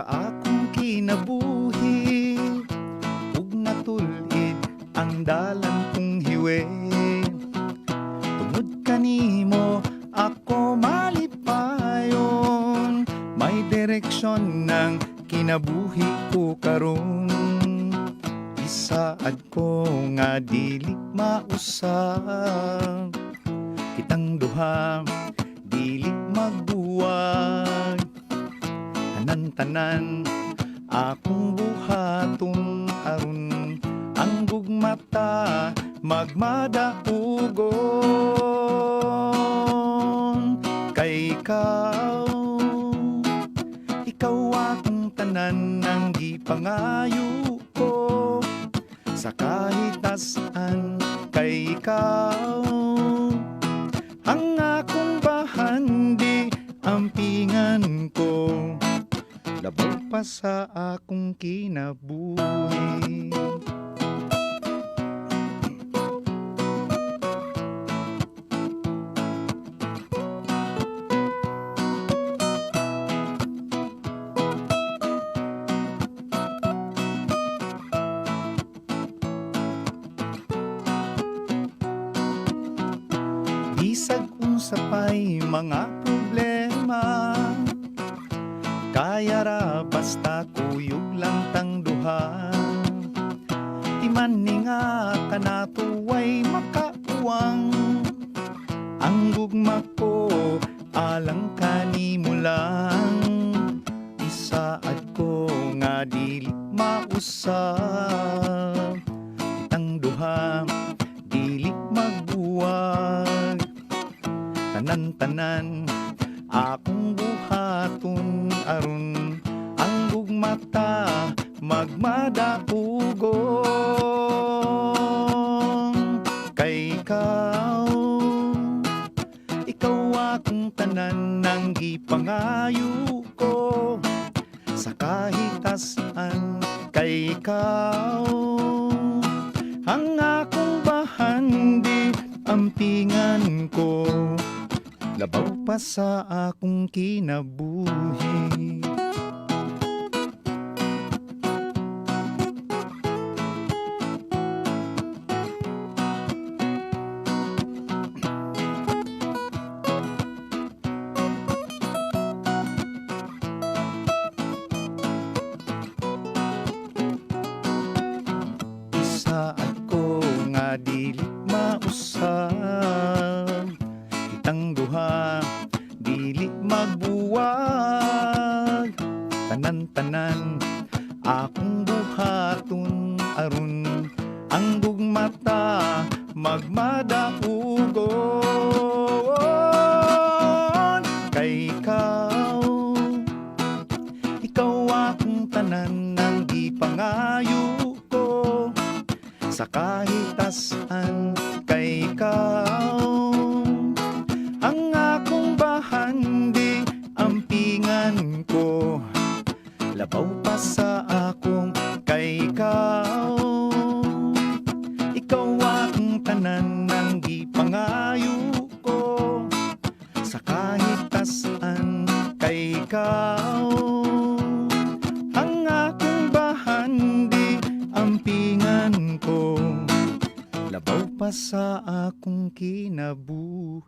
sa akong kinabuhi, ug natulid ang dalan kong hiwe. Tungod kanimo ako malipayon, may direksyon ng kinabuhi ko karon. Isaad ko nga dili mausab, kitang duha dili magbuwag. Tanan-tanan akong buhaton aron ang gugmata magmadaugon. Kay ikaw akong tanan ang gipangayo ko, sa kahitasan. Kay ikaw ang akong bahandi, ampingan ko, labaw pa sa akong kinabuhi. Bisag unsa pa'y mga problema, kaya ra basta kuyog lang tang duha. Di man ni nga kanato way makauwang, ang gugma ko alang kanimo lang. Isaad ko nga dili mausab, kitang duha dili magbuwag. Tanan-tanan akong buhaton aron ang gugmata magmadaugon. Kay ikaw akong tanan ang gipangayo ko, sa kahitasan. Kay ikaw ang akong bahandi, ampingan ko, labaw pa sa akong kinabuhi. Isaad ko nga dili mausab, kitang duha dili magbuwag. Tanan-tanan akong buhaton aron ang gugmata magmadaugon. Kay ikaw akong tanan ang gipangayo ko, sa kahitasan. Kay ikaw ang akong bahandi, ampingan ko, labaw pa sa akong. Kay ikaw akong tanan ang gipangayo ko, sa kahitasan. Kay ikaw ang akong bahandi, ampingan ko, labaw pa sa akong kinabuhi.